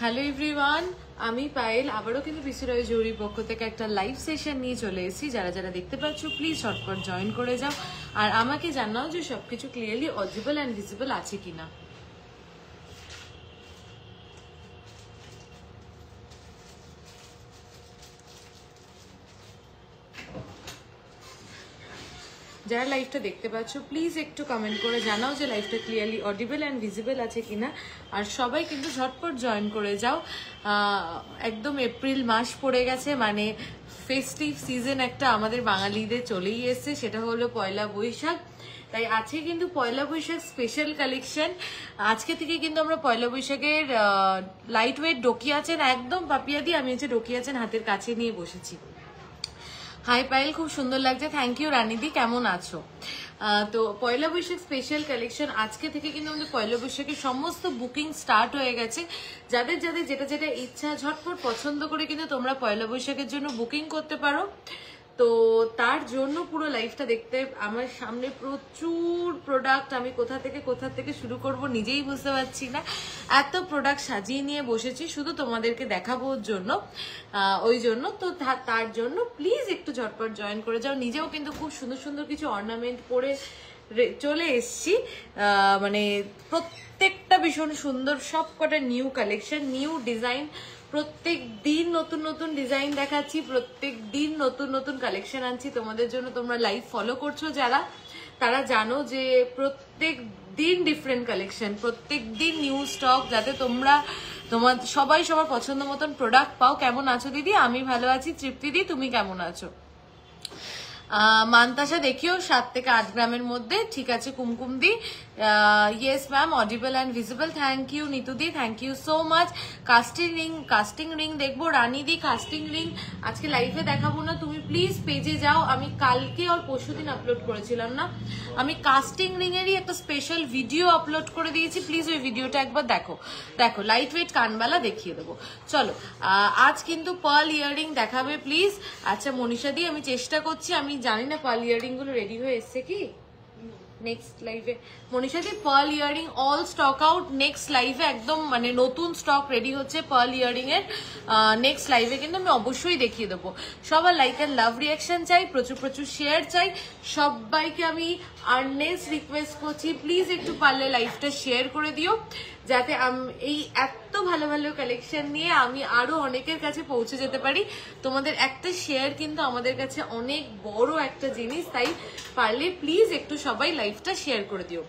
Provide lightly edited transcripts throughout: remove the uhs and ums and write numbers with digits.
Hello everyone, আমি পায়েল আবারও কিন্তু পিসি রয় জরুরি পক্ষ থেকে একটা লাইভ সেশন নিয়ে চলে এসেছি। যারা যারা দেখতে পাচ্ছ প্লিজ ঝটপট জয়েন করে যাও আর আমাকে জানাও যে সবকিছু ক্লিয়ারলি অডিবল অ্যান্ড ভিজিবল আছে কিনা। যারা লাইভটা দেখতে পাচ্ছ প্লিজ একটু কমেন্ট করে জানাও যে লাইভটা ক্লিয়ারলি অডিবল অ্যান্ড ভিজিবল আছে কিনা। আর সবাই কিন্তু ঝটপট জয়েন করে যাও। একদম এপ্রিল মাস পড়ে গেছে, মানে ফেস্টিভ সিজন একটা আমাদের বাঙালিদের চলেই এসছে, সেটা হলো পয়লা বৈশাখ। তাই আজকে কিন্তু পয়লা বৈশাখ স্পেশাল কালেকশন। আজকে থেকে কিন্তু আমরা পয়লা বৈশাখের লাইট ওয়েট ডোকিয়া চেন একদম পাপিয়া দিয়ে আমি হচ্ছে ডোকিয়া চেন হাতের কাছে নিয়ে বসেছি। হাই পায়েল, খুব সুন্দর লাগছে, থ্যাংক ইউ রানিদি, কেমন আছো? তো পয়লা বৈশাখ স্পেশাল কালেকশন আজকে থেকে কিন্তু আমাদের পয়লা বৈশাখের সমস্ত বুকিং স্টার্ট হয়ে গেছে। যাদের যাদের যেটা যেটা ইচ্ছা ঝটপট পছন্দ করে কিন্তু তোমরা পয়লা বৈশাখের জন্য বুকিং করতে পারো। তো তার জন্য পুরো লাইফটা দেখতে আমার সামনে প্রচুর প্রোডাক্ট, আমি কোথা থেকে শুরু করব নিজেই বুঝতে পারছি না। এত প্রোডাক্ট সাজিয়ে নিয়ে বসেছি শুধু তোমাদেরকে দেখাবোর জন্য, ওই জন্য। তো তার জন্য প্লিজ একটু ঝটপট জয়েন করে যাও। নিজেও কিন্তু খুব সুন্দর সুন্দর কিছু অর্নামেন্ট পরে চলে এসছি, মানে প্রত্যেকটা ভীষণ সুন্দর, সব কটা নিউ কালেকশন, নিউ ডিজাইন। প্রত্যেক দিন নতুন নতুন ডিজাইন দেখাচ্ছি, প্রত্যেক দিন নতুন নতুন কালেকশন আনছি তোমাদের জন্য। তোমরা লাইভ ফলো করছো যারা, তারা জানো যে প্রত্যেক দিন ডিফারেন্ট কালেকশন, প্রত্যেক দিন নিউ স্টক, যাতে তোমরা সবাই সবার পছন্দ মতন প্রোডাক্ট পাও। কেমন আছো দিদি? আমি ভালো আছি। তৃপ্তিদি, তুমি কেমন আছো? মান্তাসা দেখিও 7 থেকে 8 গ্রামের মধ্যে, ঠিক আছে। কুমকুম দি, yes ma'am, audible and visible, thank you. Nitu দি, thank you so much. Casting ring দেখবো। রানী দি, কাস্টিং রিং আজকে লাইভে দেখাবো না, তুমি প্লিজ পেজে যাও। আমি কালকে আর পরশুদিন আপলোড করেছিলাম না, আমি কাস্টিং রিং এরই একটা স্পেশাল ভিডিও আপলোড করে দিয়েছি, প্লিজ ওই ভিডিওটা একবার দেখো। লাইট ওয়েট কানবালা দেখিয়ে দেবো। চলো, আজ কিন্তু পার্ল ইয়াররিং দেখাবে প্লিজ। আচ্ছা মনীষা দি, আমি চেষ্টা করছি, আমি জানি না পার্ল ইয়াররিং গুলো রেডি হয়ে এসছে কি নেক্সট লাইভে। মনীষা দি, pearl earring all stock out. Next লাইভে একদম মানে নতুন স্টক রেডি হচ্ছে পার্ল ইয়াররিং এর। নেক্সট লাইভে কিন্তু আমি অবশ্যই দেখিয়ে দেবো। সবার লাইক এন্ড লাভ রিয়াকশন চাই, প্রচুর প্রচুর শেয়ার চাই। সবাইকে আমি আর্নেস্ট রিকোয়েস্ট করছি, প্লিজ একটু পারলে লাইভটা শেয়ার করে দিও, যাতে এই এত ভালো ভালো কালেকশন নিয়ে আমি আরো অনেকের কাছে পৌঁছে যেতে পারি। তোমাদের একটা শেয়ার কিন্তু আমাদের কাছে অনেক বড় একটা জিনিস, তাই পারলে প্লিজ একটু সবাই লাইভটা শেয়ার করে দিও।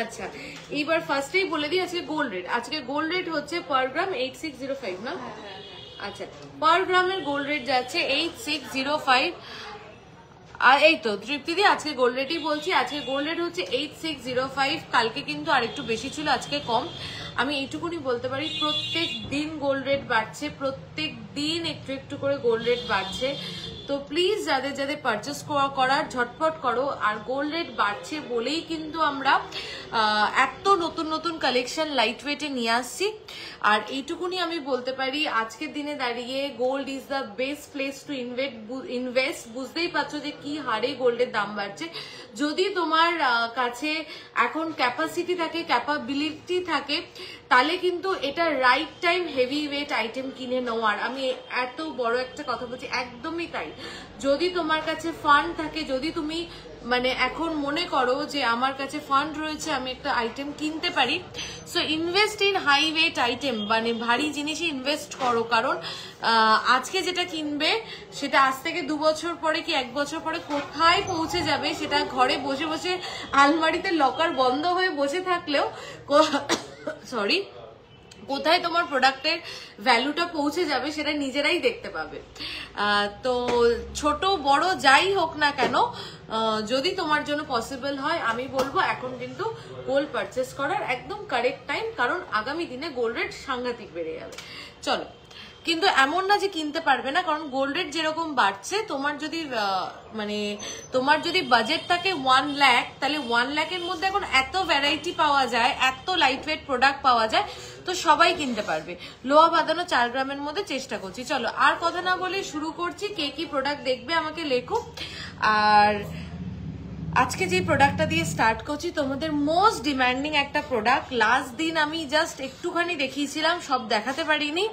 আচ্ছা, এইবার ফার্স্টেই বলে দিই আজকে গোল্ড রেট। আজকে গোল্ড রেট হচ্ছে পার গ্রাম 8605 না? আচ্ছা, পার গ্রামের গোল্ড রেট যাচ্ছে 8605। আর এই তো তৃপ্তিদি, আজকে গোল্ড রেটই বলছি। আজকে গোল্ড রেট হচ্ছে 8605। কালকে কিন্তু আরেকটু বেশি ছিল, আজকে কম। আমি এইটুকুনি বলতে পারি, প্রত্যেক দিন গোল্ড রেট বাড়ছে, প্রত্যেক দিন একটু একটু করে গোল্ড রেট বাড়ছে। তো প্লিজ যাদের যাদের পারচেস করার ঝটপট করো। আর গোল্ড রেট বাড়ছে বলেই কিন্তু আমরা এত নতুন নতুন কালেকশন লাইট ওয়েটে নিয়ে আসছি। আর এইটুকুনি আমি বলতে পারি, আজকের দিনে দাঁড়িয়ে gold is the best place to invest. বুঝতেই পারছো যে কি হারে গোল্ডের দাম বাড়ছে। যদি তোমার কাছে এখন ক্যাপাসিটি থাকে, ক্যাপাবিলিটি থাকে, তাহলে কিন্তু এটা right time heavy weight item কিনে নেওয়ার। আমি এত বড় একটা কথা বলছি, একদমই তাই। যদি তোমার কাছে ফান্ড থাকে, যদি তুমি মানে এখন মনে করো যে আমার কাছে ফান্ড রয়েছে, আমি একটা আইটেম কিনতে পারি, so invest in high weight item, মানে ভারী জিনিসে ইনভেস্ট করো। কারণ আজকে যেটা কিনবে সেটা আজ থেকে 2 বছর পরে কি 1 বছর পরে কোথায় পৌঁছে যাবে, সেটা ঘরে বসে বসে আলমারিতে লকার বন্ধ হয়ে বসে থাকলেও সরি কোথায় তোমার প্রোডাক্টের ভ্যালুটা পৌঁছে যাবে সেটা নিজেরাই দেখতে পাবে। তো ছোট বড় যাই হোক না কেন, যদি তোমার জন্য পসিবল হয়, আমি বলবো এখন কিন্তু গোল্ড পারচেস করার একদম কারেক্ট টাইম, কারণ আগামী দিনে গোল্ড রেট সাংঘাতিক বেড়ে যাবে। চলো, কিন্তু এমন না যে কিনতে পারবে না, কারণ গোল্ড রেট যেরকম বাড়ছে, তোমার যদি বাজেট থাকে 1 লাখ, তাহলে 1 লাখের মধ্যে এখন এত ভ্যারাইটি পাওয়া যায়, এত লাইট ওয়েট প্রোডাক্ট পাওয়া যায়, তো সবাই কিনতে পারবে। লোহা বাঁধানো 4 গ্রামের মধ্যে চেষ্টা করছি। চলো, আর কথা না বলে শুরু করছি। কে কি প্রোডাক্ট দেখবে আমাকে লেখো। আর আজকে যে প্রোডাক্টটা দিয়ে স্টার্ট করছি তোমাদের মোস্ট ডিমান্ডিং একটা প্রোডাক্ট। লাস্ট দিন আমি জাস্ট একটুখানি দেখিয়েছিলাম, সব দেখাতে পারিনি।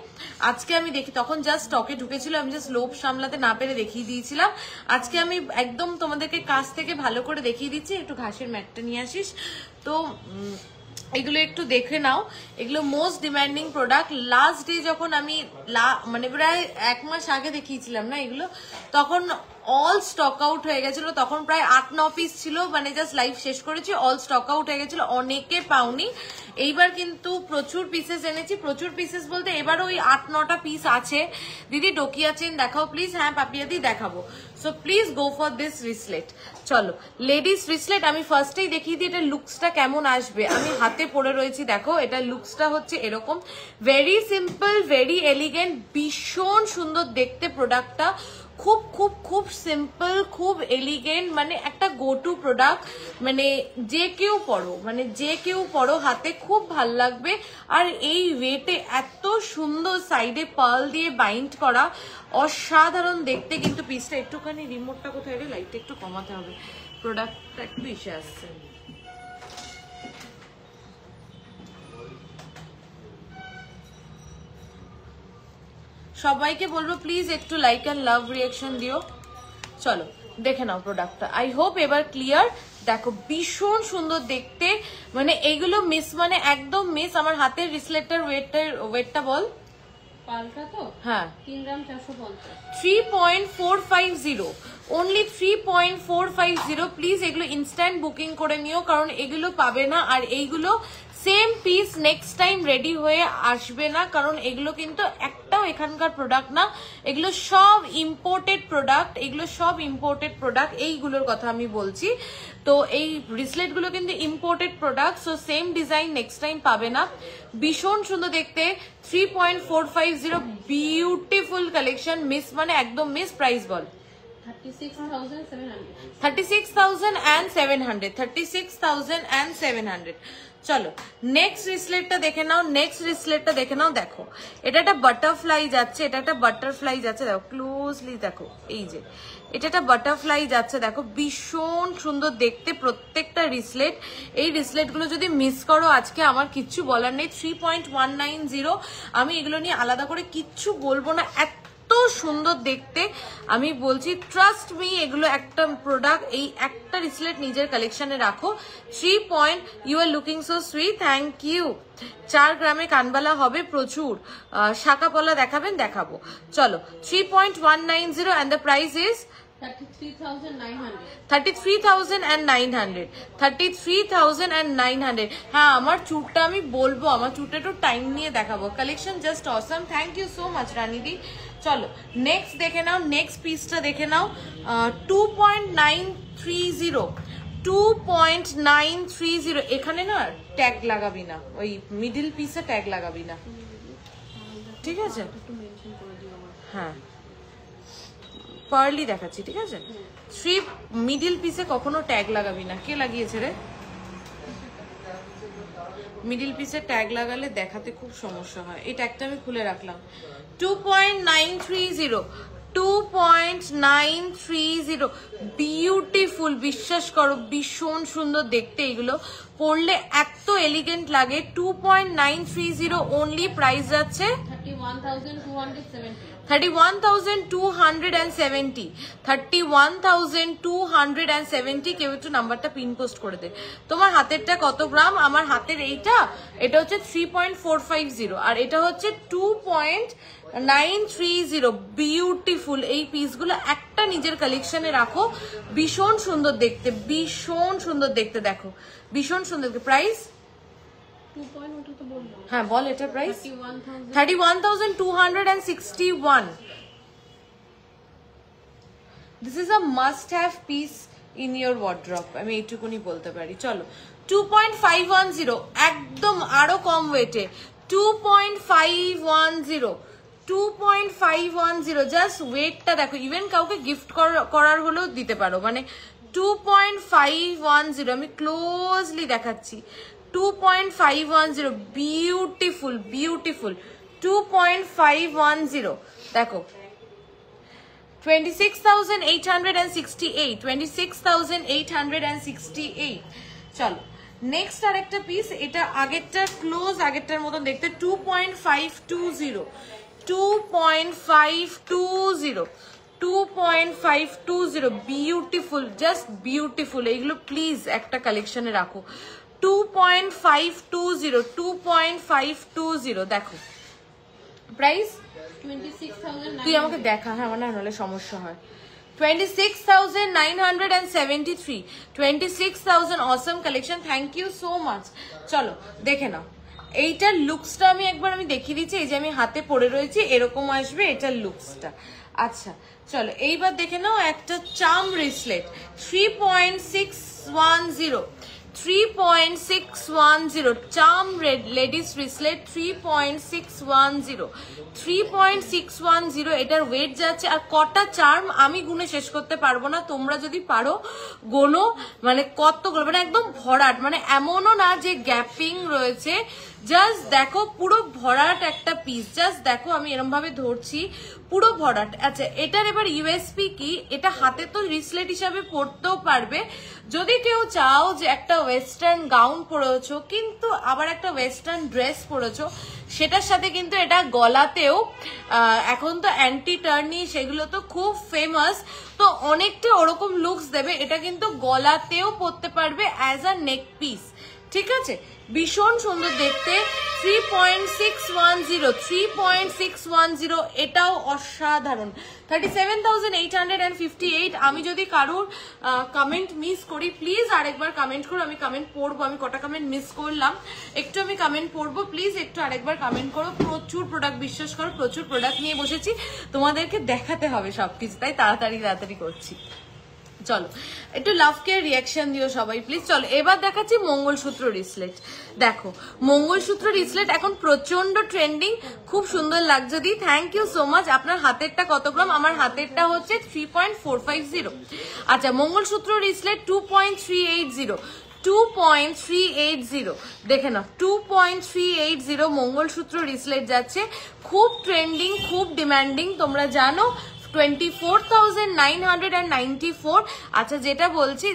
আজকে আমি দেখি, তখন জাস্ট স্টকে ঢুকেছিল, আমি জাস্ট লোভ সামলাতে না পেরে দেখিয়ে দিয়েছিলাম। আজকে আমি একদম তোমাদেরকে কাছ থেকে ভালো করে দেখিয়ে দিচ্ছি। একটু ঘাসের ম্যাটটা নিয়ে আসিস তো, এগুলো একটু দেখে নাও। এগুলো most demanding product. Last day যখন আমি মানে প্রায় 1 মাস আগে দেখিয়েছিলাম না এগুলো, তখন অল স্টক আউট হয়ে গেছিল। তখন প্রায় 8-9 পিস ছিল, মানে জাস্ট লাইভ শেষ করেছি, অল স্টক আউট হয়ে গেছিল, অনেকে পাওনি। এইবার কিন্তু প্রচুর পিসেস এনেছি। প্রচুর পিসেস বলতে এবার ওই 8-9টা পিস আছে। দিদি ডোকিয়া চেন দেখাও প্লিজ। হ্যাঁ পাপিয়াদি দেখাবো। So please go for this রিসলেট। চলো লেডিস রিসলেট আমি ফার্স্টেই দেখিয়ে দিই এটা লুকসটা কেমন আসবে। আমি হাতে পরে রয়েছি, দেখো এটা লুকসটা হচ্ছে এরকম, ভেরি সিম্পল, ভেরি এলিগেন্ট, ভীষণ সুন্দর দেখতে প্রোডাক্টটা। খুব খুব খুব সিম্পল, খুব এলিগেন্ট, মানে একটা গো টু প্রোডাক্ট। মানে যে কেউ পরো, মানে যে কেউ পরো, হাতে খুব ভাল লাগবে। আর এই ওয়েটে এত সুন্দর, সাইডে পার্ল দিয়ে বাইন্ড করা, অসাধারণ দেখতে। কিন্তু পিসটা একটুখানি, রিমোটটা কোথায় রে, লাইটটা একটু কমাতে হবে, প্রোডাক্টটা একটু এসে আসছে। সবাইকে বলবো প্লিজ একটু লাইক এন্ড লাভ রিয়াকশন দিও। চলো দেখে নাও প্রোডাক্টটা। আই হোপ এবার ক্লিয়ার। দেখো ভীষণ সুন্দর দেখতে, মানে এইগুলো মিস, মানে একদম মিস। আমার হাতের রিসলেটের ওয়েটটা বল। পাল্টা তো হ্যাঁ 3 গ্রাম 450, 3.450, অনলি 3.450। প্লিজ এগুলো ইনস্ট্যান্ট বুকিং করে নিও, কারণ এগুলো পাবে না। আর এইগুলো same piece next time ready হয়ে আসবে না, কারণ এগুলো কিন্তু একটাও এখানকার প্রোডাক্ট না, এগুলো সব ইম্পোর্টেড প্রোডাক্ট। এগুলো সব ইম্পোর্টেড প্রোডাক্ট, এইগুলোর কথা আমি বলছি। তো এই ব্রেসলেট গুলো কিন্তু imported product, so same design next time পাবে না। ভীষণ সুন্দর দেখতে, 3.450, বিউটিফুল কালেকশন। মিস মানে একদম মিস। প্রাইস বল। 36,700, 36,700। চলো নেক্সট রিসলেটটা দেখে নাও। নেক্সট রিসলেটটা দেখে নাও। দেখো এটা একটা বাটারফ্লাই যাচ্ছে, এটা একটা বাটারফ্লাই যাচ্ছে। দেখো ক্লোজলি দেখো, এই যে এটা একটা বাটারফ্লাই যাচ্ছে। দেখো ভীষণ সুন্দর দেখতে প্রত্যেকটা রিসলেট। এই রিসলেট গুলো যদি মিস করো আজকে আমার কিচ্ছু বলার নেই। 3.190। আমি এগুলো নিয়ে আলাদা করে কিচ্ছু বলবো না, এত সুন্দর দেখতে। আমি বলছি ট্রাস্ট মি, এগুলো একটা প্রোডাক্ট, এই একটা রিসলেট নিজের কালেকশনে রাখো। 3. You are looking so sweet, thank you. 4 গ্রামে কানবালা হবে প্রচুর। শাখা পলা দেখাবেন? দেখাবো। চলো 3.190 and the price is 33,900, 33,900। হ্যাঁ আমার চুটটা আমি বলবো, আমার চুটটা একটু টাইম নিয়ে দেখাবো। Collection just awesome, thank you so much রানীদি। চলো নেক্সট দেখে নাও, নেক্সট পিসটা দেখে নাও। 2.930, 2.930। এখানে না ট্যাগ লাগাবি না, ওই মিডিল পিসে ট্যাগ লাগাবি না, ঠিক আছে? হ্যাঁ পার্লি দেখাচ্ছি, ঠিক আছে? 3 মিডিল পিসে কখনো ট্যাগ লাগাবি না। কে লাগিয়েছে রে? মিডিল পিসে ট্যাগ লাগালে দেখাতে খুব সমস্যা হয়। এই ট্যাগটা আমি খুলে রাখলাম। 2.930, 2.930, বিউটিফুল। বিশ্বাস করো ভীষণ সুন্দর দেখতে, এগুলো পরলে এত এলিগেন্ট লাগে। 2.930 অনলি। প্রাইস যাচ্ছে 31,270, 31,270, 31,270। কেউ একটু নাম্বারটা পিন পোস্ট করে দে। তোমার হাতেরটা কত গ্রাম? আমার হাতের এটা হচ্ছে 3.450 আর এটা হচ্ছে 2.930। বিউটিফুল এই পিসগুলো একটা নিজের কালেকশনে রাখো। ভীষণ সুন্দর দেখতে, ভীষণ সুন্দর দেখতে। দেখো ভীষণ সুন্দর দেখতে। প্রাইস 2.1 তো বলবো। হ্যাঁ বল এটা price. 31,261। 31,261। This is a must have piece in your wardrobe, আমি এইটুকুনি বলতে পারি। চলো 2.510, একদম আরো কম ওয়েটে। 2.510, 2.510। জাস্ট ওয়েটটা দেখো, ইভেন কাউকে গিফট করার হলেও দিতে পারো। মানে 2.510, আমি ক্লোজলি দেখাচ্ছি। 2.510, বিউটিফুল বিউটিফুল। 2.510 দেখো 26,868, 26,868। চলো নেক্সট আরেকটা পিস, এটা আগেরটার ক্লোজ, আগেরটার মতন দেখতে, 2.520, 2.520, 2.520, বিউটিফুল, জাস্ট বিউটিফুল। এইগুলো প্লিজ একটা কালেকশনে রাখো। 2.520, 2.520, দেখো প্রাইস 26,900 তুই আমাকে দেখা, হ্যাঁ আমার না হলে সমস্যা হয়। 26,973, 26,000, awesome collection, thank you so much. চলো দেখে নাও এইটার লুকসটা আমি একবার দেখিয়ে দিচ্ছি। এই যে আমি হাতে পরে রয়েছি, এরকম আসবে এটার লুকসটা। আচ্ছা চলো এইবার দেখে নাও একটা চার্ম রিসলেট, 3.610, 3.610, চার্ম লেডিস রিসলেট, 3.610, 3.610। এটার ওয়েট যাচ্ছে, আর কটা চার্ম আমি গুনে শেষ করতে পারবো না, তোমরা যদি পারো গোনো, মানে কতগুলো, মানে একদম ভরাট, মানে এমনও না যে গ্যাপিং রয়েছে, জাস্ট দেখো পুরো ভরাট একটা পিস, জাস্ট দেখো আমি এরম ভাবে ধরছি, পুরো ভরাট। আচ্ছা এটার এবার ইউএসপি কি, এটা হাতে তো রিসলেট হিসাবে পরতেও পারবে। যদি কেউ চাও যে একটা ওয়েস্টার্ন গাউন পরেছো কিন্তু আবার একটা ওয়েস্টার্ন ড্রেস পরেছো, সেটার সাথে কিন্তু এটা গলাতেও, এখন তো অ্যান্টি টার্নি সেগুলো তো খুব ফেমাস, তো অনেকটা ওরকম লুকস দেবে। এটা কিন্তু গলাতেও পরতে পারবে অ্যাজ আ নেক পিস, ঠিক আছে, ভীষণ সুন্দর দেখতে। 3.610, 3.610, এটাও অসাধারণ। 37,858। আমি যদি কারোর কমেন্ট মিস করি প্লিজ আরেকবার কমেন্ট করো, আমি কমেন্ট পড়বো। আমি কটা কমেন্ট মিস করলাম, একটু আমি কমেন্ট পড়বো, প্লিজ একটু আরেকবার কমেন্ট করো। প্রচুর প্রোডাক্ট, বিশ্বাস করো প্রচুর প্রোডাক্ট নিয়ে বসেছি, তোমাদেরকে দেখাতে হবে সবকিছু, তাই তাড়াতাড়ি করছি। চলো একটু লাভ কেয়ার রিয়াকশন দিও সবাই প্লিজ। চলো এবার দেখাচ্ছি মঙ্গলসূত্র রিসলেট। দেখো মঙ্গলসূত্র রিসলেট এখন প্রচন্ড ট্রেন্ডিং, খুব সুন্দর লাগছে দি, থ্যাংক ইউ সো মাচ। আপনার হাতেরটা কত গ্রাম? আমার হাতেরটা হচ্ছে 3.450। আচ্ছা মঙ্গলসূত্র রিসলেট 2.380, 2.380, দেখে নাও 2.380 মঙ্গলসূত্র রিসলেট যাচ্ছে, খুব ট্রেন্ডিং, খুব ডিমান্ডিং, তোমরা জানো। 24,994। अच्छा যেটা বলছি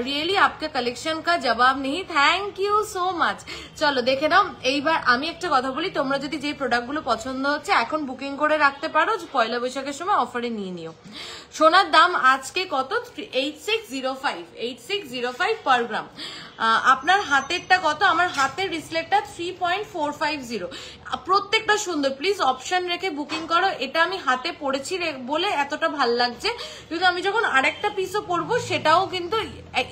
রিয়েলি आपके कलेक्शन का जवाब नहीं, थैंक यू सो मच। চলো দেখে নাও। এইবার আমি একটা কথা বলি, তোমরা যদি যে প্রোডাক্টগুলো পছন্দ হচ্ছে এখন বুকিং করে রাখতে পারো, পয়লা বৈশাখের সময় অফারে নিয়ে নিও। সোনার দাম আজকে কত? 8605, 8605 পার গ্রাম। আপনার হাতেরটা কত? আমার হাতের রিসলেটটা 3.450। প্রত্যেকটা সুন্দর, প্লিজ অপশন রেখে বুকিং করো। এটা আমি হাতে পড়েছি বলে এতটা ভাল লাগছে, কিন্তু আমি যখন আরেকটা পিসও পরবো সেটাও কিন্তু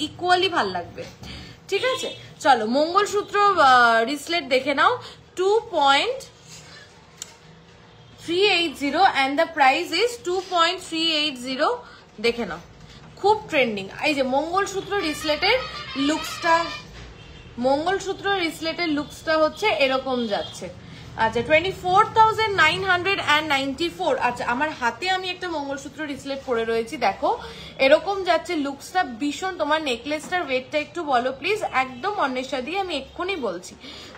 ইকুয়ালি ভাল লাগবে, ঠিক আছে। চলো মঙ্গলসূত্র রিসলেট দেখে নাও, 2.380 and the price is 2.380। দেখে নাও খুব ট্রেন্ডিং। এই যে মঙ্গলসূত্র রিসলেটের লুকসটা হচ্ছে এরকম যাচ্ছে। আচ্ছা 24,994। আচ্ছা আমার হাতে আমি একটা মঙ্গলসূত্র রিসলেট পরে রয়েছি, দেখো এরকম যাচ্ছে লুকসটা, ভীষণ। তোমার নেকলেসটার ওয়েটটা একটু বলো প্লিজ, একদম অন্বেষা দিয়ে আমি এক্ষুনি বলছি,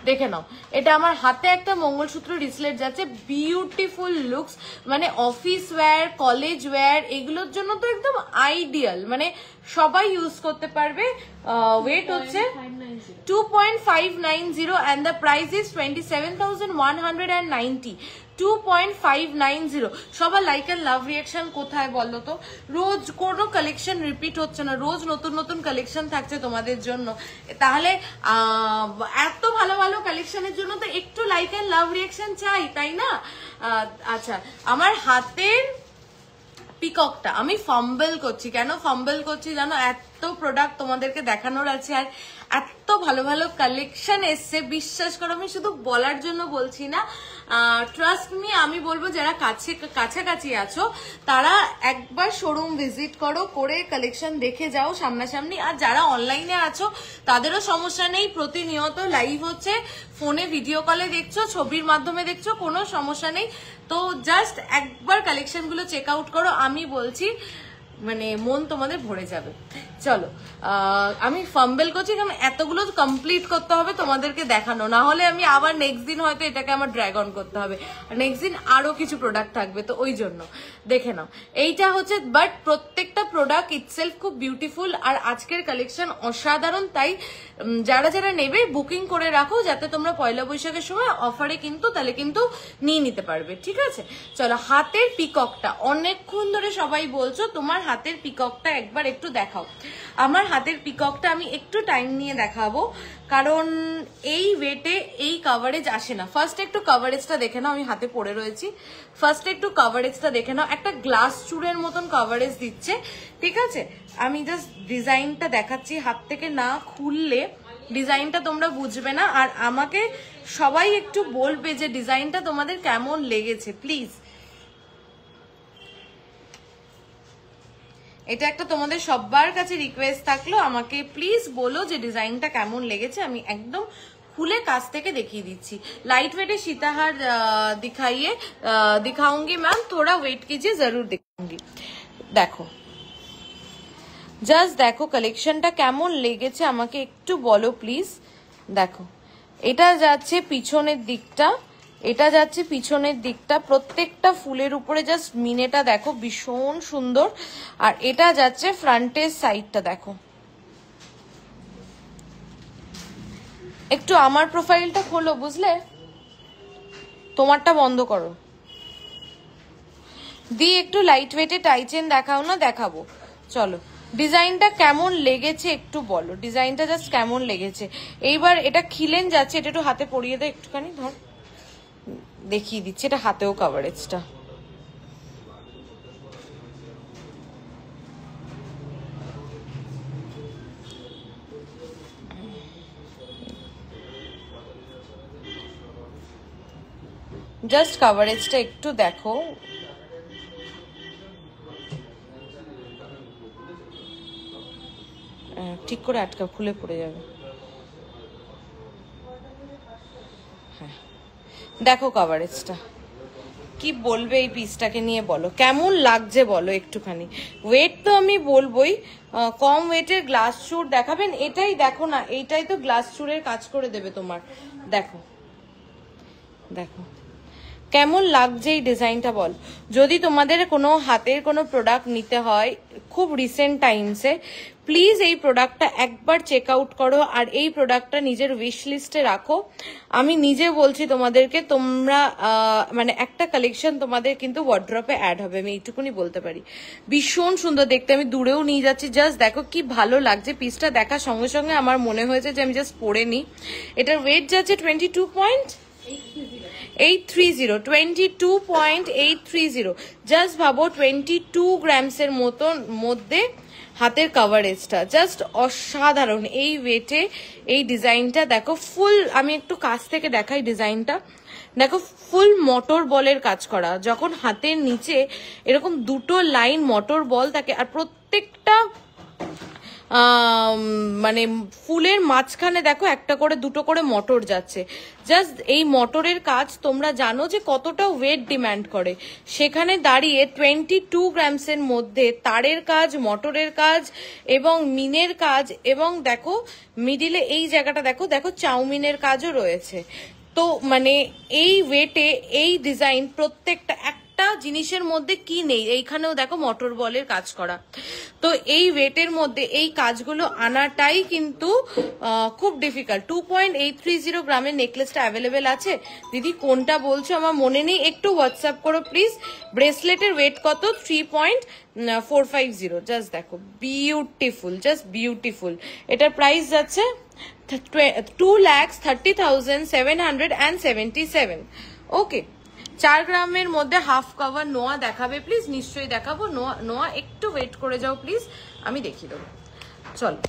দেখে নাও। এটা আমার হাতে একটা মঙ্গলসূত্র রিসলেট যাচ্ছে, বিউটিফুল লুকস, মানে অফিস ওয়্যার, কলেজ ওয়্যার, এগুলোর জন্য তো একদম আইডিয়াল, মানে সবাই ইউজ করতে পারবে। ওয়েট হচ্ছে 2.590 and the price is 27,190, 2.590। সবার লাইক এন্ড লাভ রিয়াকশন কোথায় বলো তো? রোজ কোনো কালেকশন রিপিট হচ্ছে না, রোজ নতুন নতুন কালেকশন থাকছে তোমাদের জন্য, তাহলে এত ভালো ভালো কালেকশনের জন্য তো একটু লাইক এন্ড লাভ রিয়াকশন চাই, তাই না? আচ্ছা আমার হাতের পিককটা আমি ফাম্বল করছি, কেন ফাম্বল করছি জানো? এত প্রোডাক্ট তোমাদেরকে দেখানোর আছে, আর এত ভালো ভালো কালেকশন এসছে, বিশ্বাস করো আমি শুধু বলার জন্য বলছি না, ট্রাস্ট মি, আমি বলবো যারা কাছাকাছি আছো তারা একবার শোরুম ভিজিট করো, করে কালেকশন দেখে যাও সামনাসামনি। আর যারা অনলাইনে আছো তাদেরও সমস্যা নেই, প্রতিনিয়ত লাইভ হচ্ছে, ফোনে ভিডিও কলে দেখছো, ছবির মাধ্যমে দেখছো, কোনো সমস্যা নেই। তো জাস্ট একবার কালেকশন গুলো চেক আউট করো, আমি বলছি মানে মন তোমাদের ভরে যাবে। চলো আমি ফাম্বেল করছি কারণ এতগুলো কমপ্লিট করতে হবে তোমাদেরকে দেখানো, না হলে আমি আবার নেক্সট দিন হয়তো এটাকে আমার ড্র্যাগ অন করতে হবে, আর নেক্সট দিন আরো কিছু প্রোডাক্ট থাকবে, তো ওই জন্য দেখে নাও। এইটা হচ্ছে, বাট প্রত্যেকটা প্রোডাক্ট ইটসেলফ খুব বিউটিফুল, আর আজকের কালেকশন অসাধারণ। তাই যারা যারা নেবে বুকিং করে রাখো, যাতে তোমরা পয়লা বৈশাখের সময় অফারে কিন্তু তাহলে কিন্তু নিয়ে নিতে পারবে, ঠিক আছে? চলো, হাতের পিককটা অনেকক্ষণ ধরে সবাই বলছো তোমার হাতের পিককটা একবার একটু দেখাও। আমার হাতের পিককটা আমি একটু টাইম নিয়ে দেখাবো, কারণ এই ওয়েটে এই কাভারেজ আসে না। ফার্স্ট একটু কাভারেজটা দেখে নাও, আমি হাতে পরে রয়েছি, ফার্স্ট একটু কাভারেজটা দেখে নাও। একটা গ্লাস চুড়ের মতন কাভারেজ দিচ্ছে, ঠিক আছে? আমি জাস্ট ডিজাইনটা দেখাচ্ছি, হাত থেকে না খুললে ডিজাইনটা তোমরা বুঝবে না, আর আমাকে সবাই একটু বলবে যে ডিজাইনটা তোমাদের কেমন লেগেছে প্লিজ। এটা একটা তোমাদের সবার কাছে রিকোয়েস্ট থাকলো, আমাকে প্লিজ বলো যে ডিজাইনটা কেমন লেগেছে। আমি একদম খুলে কাছ থেকে দেখিয়ে দিচ্ছি। लाइट वेट सीताहार दिखाऊंगी मैम, थोड़ा वेट कीजिए, जरूर दिखाऊंगी। देखो জাস্ট দেখো কালেকশনটা কেমন লেগেছে আমাকে একটু বলো প্লিজ। দেখো এটা যাচ্ছে পিছনের দিকটা, এটা যাচ্ছে পিছনের দিকটা, প্রত্যেকটা ফুলের উপরে জাস্ট মিনেটা দেখো ভীষণ সুন্দর, আর এটা যাচ্ছে ফ্রন্টের সাইডটা। দেখো একটু আমার প্রোফাইলটা খোলো, বুঝলে? তোমারটা বন্ধ করো দি, একটু লাইট ওয়েটে টাইচেন দেখাও না। দেখাবো, চলো। ডিজাইনটা কেমন লেগেছে একটু বলো, ডিজাইনটা জাস্ট কেমন লেগেছে। এইবার এটা খিলেন যাচ্ছে, এটা একটু হাতে পরিয়ে দাও একটুখানি, ধর দেখিয়ে দিচ্ছি, এটা হাতেও কাভারেজটা। জাস্ট কাভারেজটা একটু দেখো, ঠিক করে আটকা, খুলে পড়ে যাবে। হ্যাঁ দেখো কাভারেজটা, কি বলবে এই পিসটাকে নিয়ে, বলো কেমন লাগছে বলো একটুখানি। ওয়েট তো আমি বলবোই, কম ওয়েটের গ্লাস চুর দেখাবেন, এটাই দেখো না, এইটাই তো গ্লাস চুরের কাজ করে দেবে তোমার। দেখো দেখো কেমন লাগছে এই ডিজাইনটা বল। যদি তোমাদের কোনো হাতের কোনো প্রোডাক্ট নিতে হয় খুব রিসেন্ট টাইমসে, প্লিজ এই প্রোডাক্টটা একবার চেক আউট করো, আর এই প্রোডাক্টটা নিজের উইশ লিস্টে রাখো। আমি নিজে বলছি তোমাদেরকে, তোমরা মানে একটা কালেকশন তোমাদের কিন্তু ওয়ার্ড্রপে অ্যাড হবে, আমি এইটুকুনি বলতে পারি। ভীষণ সুন্দর দেখতে, আমি দূরেও নিয়ে যাচ্ছি, জাস্ট দেখো কি ভালো লাগছে। পিসটা দেখার সঙ্গে সঙ্গে আমার মনে হয়েছে যে আমি জাস্ট পরে নিই। এটার ওয়েট যাচ্ছে 22.830, জাস্ট ভাবো 22 গ্রামসের মধ্যে হাতের কাভারেজটা জাস্ট অসাধারণ। এই ওয়েটে এই ডিজাইনটা দেখো, ফুল আমি একটু কাছ থেকে দেখাই ডিজাইনটা। দেখো ফুল মটর বলের কাজ করা, যখন হাতের নিচে এরকম দুটো লাইন মটর বল থাকে, আর প্রত্যেকটা মানে ফুলের মাঝখানে দেখো একটা করে দুটো করে মটর যাচ্ছে। জাস্ট এই মটরের কাজ তোমরা জানো যে কতটা ওয়েট ডিমান্ড করে, সেখানে দাঁড়িয়ে 22 গ্রামসের মধ্যে তারের কাজ, মটরের কাজ এবং মিনের কাজ, এবং দেখো মিডিলে এই জায়গাটা দেখো, দেখো চাউমিনের কাজও রয়েছে। তো মানে এই ওয়েটে এই ডিজাইন, প্রত্যেকটা একটা জিনিসের মধ্যে কি নেই, এইখানেও দেখো মটর বলের কাজ করা। তো এই ওয়েটের মধ্যে এই কাজগুলো আনাটাই কিন্তু খুব ডিফিকাল্ট। 2.830 গ্রামের নেকলেসটা অ্যাভেলেবেল আছে। দিদি কোনটা বলছো আমার মনে নেই, একটু হোয়াটসঅ্যাপ করো প্লিজ। ব্রেসলেটের ওয়েট কত? 3.450। জাস্ট দেখো বিউটিফুল, জাস্ট বিউটিফুল। এটার প্রাইস যাচ্ছে 2,30,777। ওকে, 4 গ্রামের মধ্যে হাফ কভার নোয়া দেখাবে প্লিজ? নিশ্চয়ই দেখাবো। নোয়া একটু ওয়েট করে যাও প্লিজ, আমি দেখিয়ে দেবো। চলো,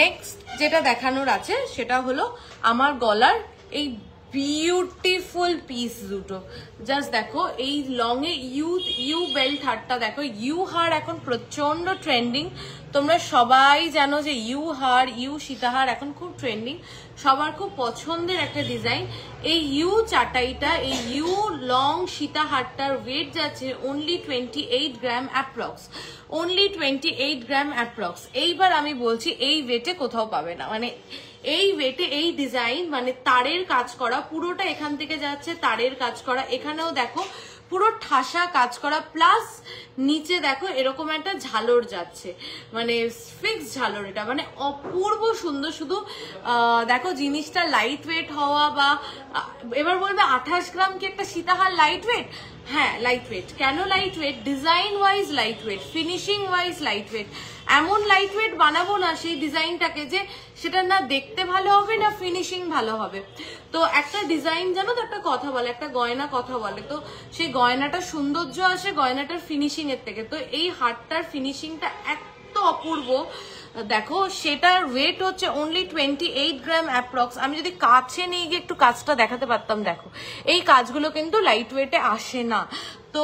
নেক্সট যেটা দেখানোর আছে সেটা হলো আমার গলার এই বিউটিফুল পিস দুটো। জাস্ট দেখো এই লং এ ইউ বেল্ট হারটা দেখো, ইউ হার এখন প্রচন্ড ট্রেন্ডিং। তোমরা সবাই জানো যে ইউ হার, ইউ সীতাহার এখন খুব ট্রেন্ডিং, সবার খুব পছন্দের একটা ডিজাইন। এই ইউ চাটাইটা, এই ইউ লং সীতাহারটার ওয়েট যাচ্ছে অনলি 28 গ্রাম অ্যাপ্রক্স, অনলি 28 গ্রাম অ্যাপ্রক্স। এইবার আমি বলছি এই ওয়েটে কোথাও পাবে না, মানে এই ওয়েটে এই ডিজাইন, মানে তারের কাজ করা পুরোটা এখান থেকে যাচ্ছে, তারের কাজ করা, এখানেও দেখো পুরো ঠাসা কাজ করা, প্লাস নিচে দেখো এরকম একটা ঝালর যাচ্ছে, মানে ফিক্স ঝালর, এটা মানে অপূর্ব সুন্দর। শুধু দেখো জিনিসটা লাইট ওয়েট হওয়া, বা এবার বলবে 28 গ্রাম কি একটা সীতাহার লাইট ওয়েট? হ্যাঁ লাইট ওয়েট। কেন light weight? Design wise light weight, finishing wise light weight. এমন লাইট ওয়েট বানাবো না সেই ডিজাইনটাকে যে সেটা না দেখতে ভালো হবে না ফিনিশিং ভালো হবে। তো একটা ডিজাইন জানো তো একটা কথা বলে, একটা গয়না কথা বলে, তো সেই গয়নাটার সৌন্দর্য আসে গয়নাটার ফিনিশিং এর থেকে। তো এই হারটার ফিনিশিংটা এত অপূর্ব দেখো, সেটার ওয়েট হচ্ছে অনলি 28 গ্রাম অ্যাপ্রক্স। আমি যদি কাছে নিয়ে গিয়ে একটু কাজটা দেখাতে পারতাম, দেখো এই কাজগুলো কিন্তু লাইট ওয়েটে আসে না। তো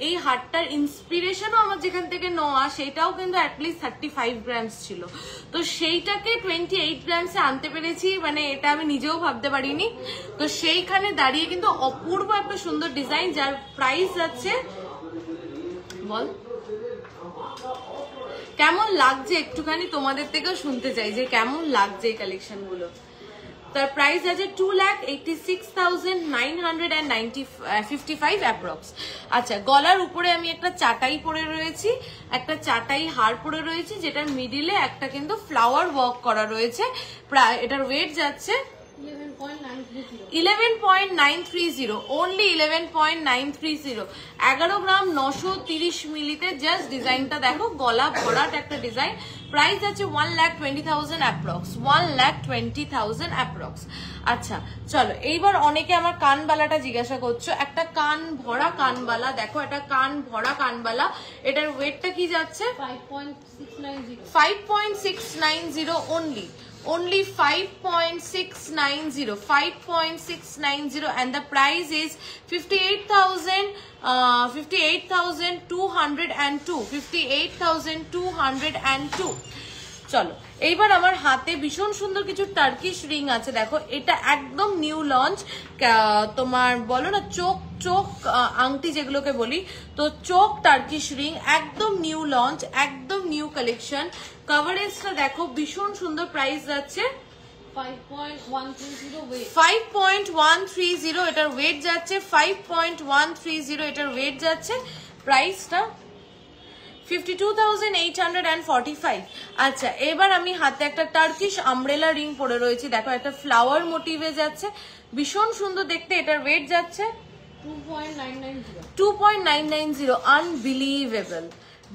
এই হারটার ইন্সপিরেশনও আমার যেখান থেকে নেওয়া, সেটাও কিন্তু অ্যাটলিস্ট 35 গ্রামস ছিল। তো সেইটাকে 28 গ্রামসে আনতে পেরেছি, মানে এটা আমি নিজেও ভাবতে পারিনি। তো সেইখানে দাঁড়িয়ে কিন্তু অপূর্ব একটা সুন্দর ডিজাইন, যার প্রাইস যাচ্ছে, বল কেমন লাগছে একটুখানি তোমাদের থেকেও শুনতে চাই যে কেমন লাগছে এই কালেকশন গুলো। তার প্রাইস আছে 2,86,955 অ্যাপ্রক্স। আচ্ছা, গলার উপরে আমি একটা চাটাই পরে রয়েছি, একটা চাটাই হার পরে রয়েছি, যেটার মিডিলে একটা কিন্তু ফ্লাওয়ার ওয়ার্ক করা রয়েছে। প্রায় এটার ওয়েট যাচ্ছে 11.930, only 11.930, 11 গ্রাম 930 মিলিতে। জাস্ট ডিজাইনটা দেখো, গলা ভরাট একটা ডিজাইন। প্রাইস আছে 1,20,000 অ্যাপ্রক্স, 1,20,000 অ্যাপ্রক্স। আচ্ছা চলো, এইবার অনেকে আমার কানবালাটা জিজ্ঞাসা করছো। একটা কান ভরা কানবালা দেখো, এটা কান ভরা কানবালা, এটার ওয়েটটা কি যাচ্ছে 5.690 only, only 5.690, 5.690, and the price is 58,202, 58,202। চলো, এইবার আমার হাতে ভীষণ সুন্দর কিছু টার্কিশ রিং আছে। দেখো এটা একদম নিউ লঞ্চ, তোমার বলো না চোখ চোখ আংটি যেগুলোকে বলি, তো চোখ টার্কিশ রিং একদম নিউ লঞ্চ, একদম নিউ কালেকশন। কভারেজটা দেখো ভীষণ সুন্দর। প্রাইস যাচ্ছে 5.130, এটার ওয়েট যাচ্ছে 5.130, এটার ওয়েট যাচ্ছে। প্রাইসটা 52,845। আচ্ছা, এবার আমি হাতে একটা টার্কিশ আমব্রেলা রিং পরে রয়েছি, দেখো একটা ফ্লাওয়ার মোটিভে যাচ্ছে, ভীষণ সুন্দর দেখতে। এটার ওয়েট যাচ্ছে 2.990, unbelievable,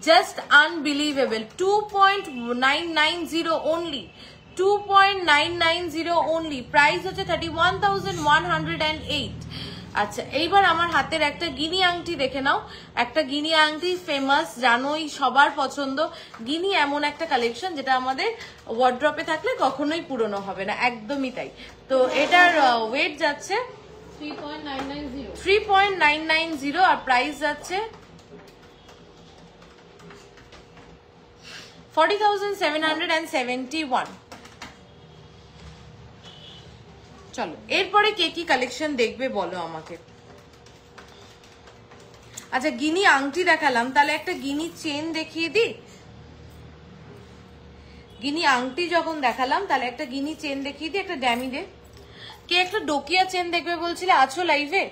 just unbelievable. 2.990 only, 2.990 only। Price হচ্ছে 31,108। আচ্ছা, এইবার আমার হাতের একটা গিনি আংটি দেখে নাও। একটা গিনি আংটি ফেমাস, জানোই সবার পছন্দ। গিনি এমন একটা কালেকশন যেটা আমাদের ওয়ার্ড্রপে থাকলে কখনোই পুরনো হবে না, একদমই তাই। তো এটার ওয়েট যাচ্ছে 3.990, আর প্রাইস যাচ্ছে 40,771। চলো, এরপরে কে কি কালেকশন দেখবে বলো আমাকে। আচ্ছা, গিনি আংটি দেখালাম, তাহলে একটা গিনি চেন দেখিয়ে দিই। গিনি আংটি যখন দেখালাম, তাহলে একটা গিনি চেন দেখিয়ে দিই, একটা ড্যামি দে। কে একটা ডোকিয়া চেন দেখবে বলছিলে, আছো লাইভে?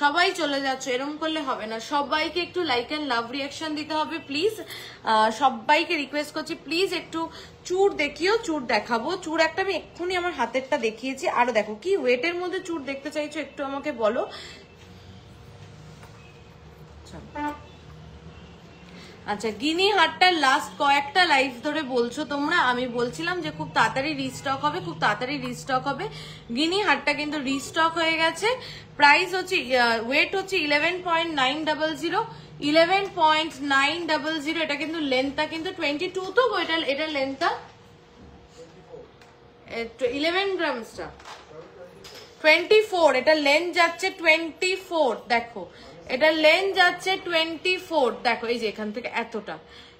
সবাই চলে যাচ্ছে, এরকম করলে হবে না। সবাইকে একটু লাইক এন্ড লাভ রিয়াকশন দিতে হবে প্লিজ। সবাইকে রিকোয়েস্ট করছি প্লিজ একটু চুর দেখিও। চুর দেখাবো, চুর একটা আমি এক্ষুনি আমার হাতেরটা দেখিয়েছি, আরো দেখো কি ওয়েটের মধ্যে চুর দেখতে চাইছো একটু আমাকে বলো। আচ্ছা, গিনি হারটার লাস্ট কয়েকটা লাইভ ধরে বলছো তোমরা, আমি বলছিলাম যে খুব তাড়াতাড়ি রিস্টক হবে, খুব তাড়াতাড়ি রিস্টক হবে। গিনি হারটা কিন্তু রিস্টক হয়ে গেছে। প্রাইস হচ্ছে, ওয়েট হচ্ছে 11.900, 11.900। এটা কিন্তু লেন্থটা কিন্তু 22, তো এটা লেন্থটা 11 গ্রামসটা 24, এটা লেন্থ যাচ্ছে 24। দেখো এটা লেন্থ যাচ্ছে 24, দেখো এই যে এখান থেকে এতটা,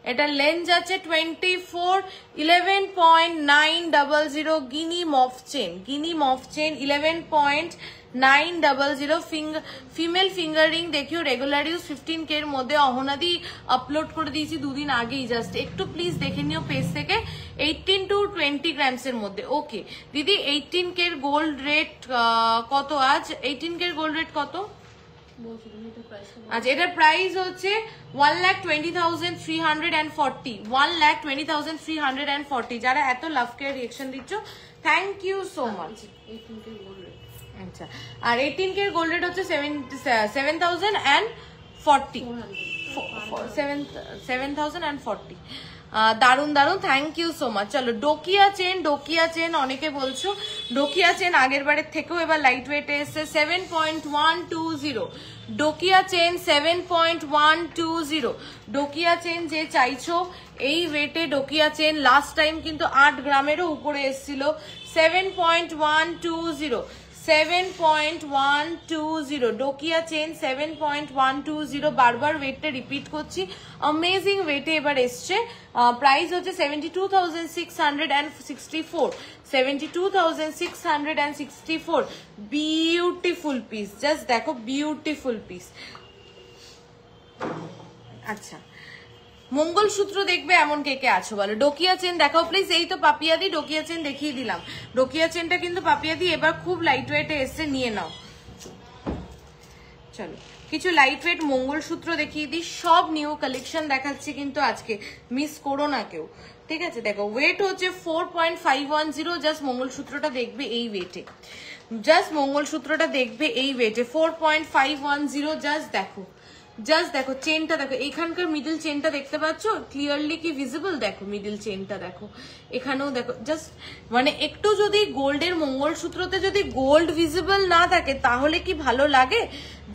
এটা লেন্স আছে 24 11.900 গিনি মফ চেন 11.900 ফিমেল ফিঙ্গার রিং দেখিও রেগুলার ইউজ 15K এর মধ্যে অহনাদি আপলোড করে দিয়েছি দুদিন আগেই জাস্ট একটু প্লিজ দেখে নিও পেজ থেকে 18 to 20 গ্রামস এর মধ্যে ওকে দিদি 18K এর গোল্ড রেট কত আজ 18K এর গোল্ড রেট কত আচ্ছা এটার প্রাইস হচ্ছে 1,20,340 1,20,340 যারা এত লাভ কেয়ার রিঅ্যাকশন দিচ্ছ থ্যাংক ইউ সো মাচ আচ্ছা আর 18K এর গোল্ড রেট হচ্ছে 7,040 দারুন দারুন থ্যাংক ইউ সো মাচ চলো ডোকিয়া চেন অনেকে বলছো ডোকিয়া চেন আগের বারের থেকেও এবার লাইট ওয়েটে এসছে 7.120 ডোকিয়া চেন 7.120 ডোকিয়া চেন যে চাইছো এই ওয়েটে ডোকিয়া চেন লাস্ট টাইম কিন্তু 8 গ্রামেরও উপরে এসেছিল 7.120 ডোকিয়া চেন 7.120 বারবার ওয়েটটা রিপিট করছি অ্যামেজিং ওয়েটে এবার এসছে প্রাইস হচ্ছে 72,664 বিউটিফুল পিস জাস্ট দেখো বিউটিফুল পিস আচ্ছা মঙ্গলসূত্র দেখবে এমন কে কে আছো বলো ডোকিয়া চেন দেখাও প্লিজ এই তো পাপিয়াদি ডোকিয়া চেন দেখিয়ে দিলাম ডোকিয়া চেনটা কিন্তু পাপিয়াদি এবার খুব লাইট ওয়েটে এসছে নিয়ে নাও চলো কিছু লাইট ওয়েট মঙ্গলসূত্র দেখিয়ে দিই সব নিউ কালেকশন দেখাচ্ছি কিন্তু আজকে মিস করো না কেউ ঠিক আছে দেখো ওয়েট হচ্ছে 4.510 জাস্ট মঙ্গলসূত্রটা দেখবে এই ওয়েটে 4.510 জাস্ট দেখো চেনটা দেখো এখানকার মিডল চেনটা দেখতে পাচ্ছ ক্লিয়ারলি কি ভিজিবল দেখো মিডল চেনটা দেখো এখানেও দেখো জাস্ট মানে একটু যদি গোল্ডের মঙ্গলসূত্রতে যদি গোল্ড ভিজিবল না থাকে তাহলে কি ভালো লাগে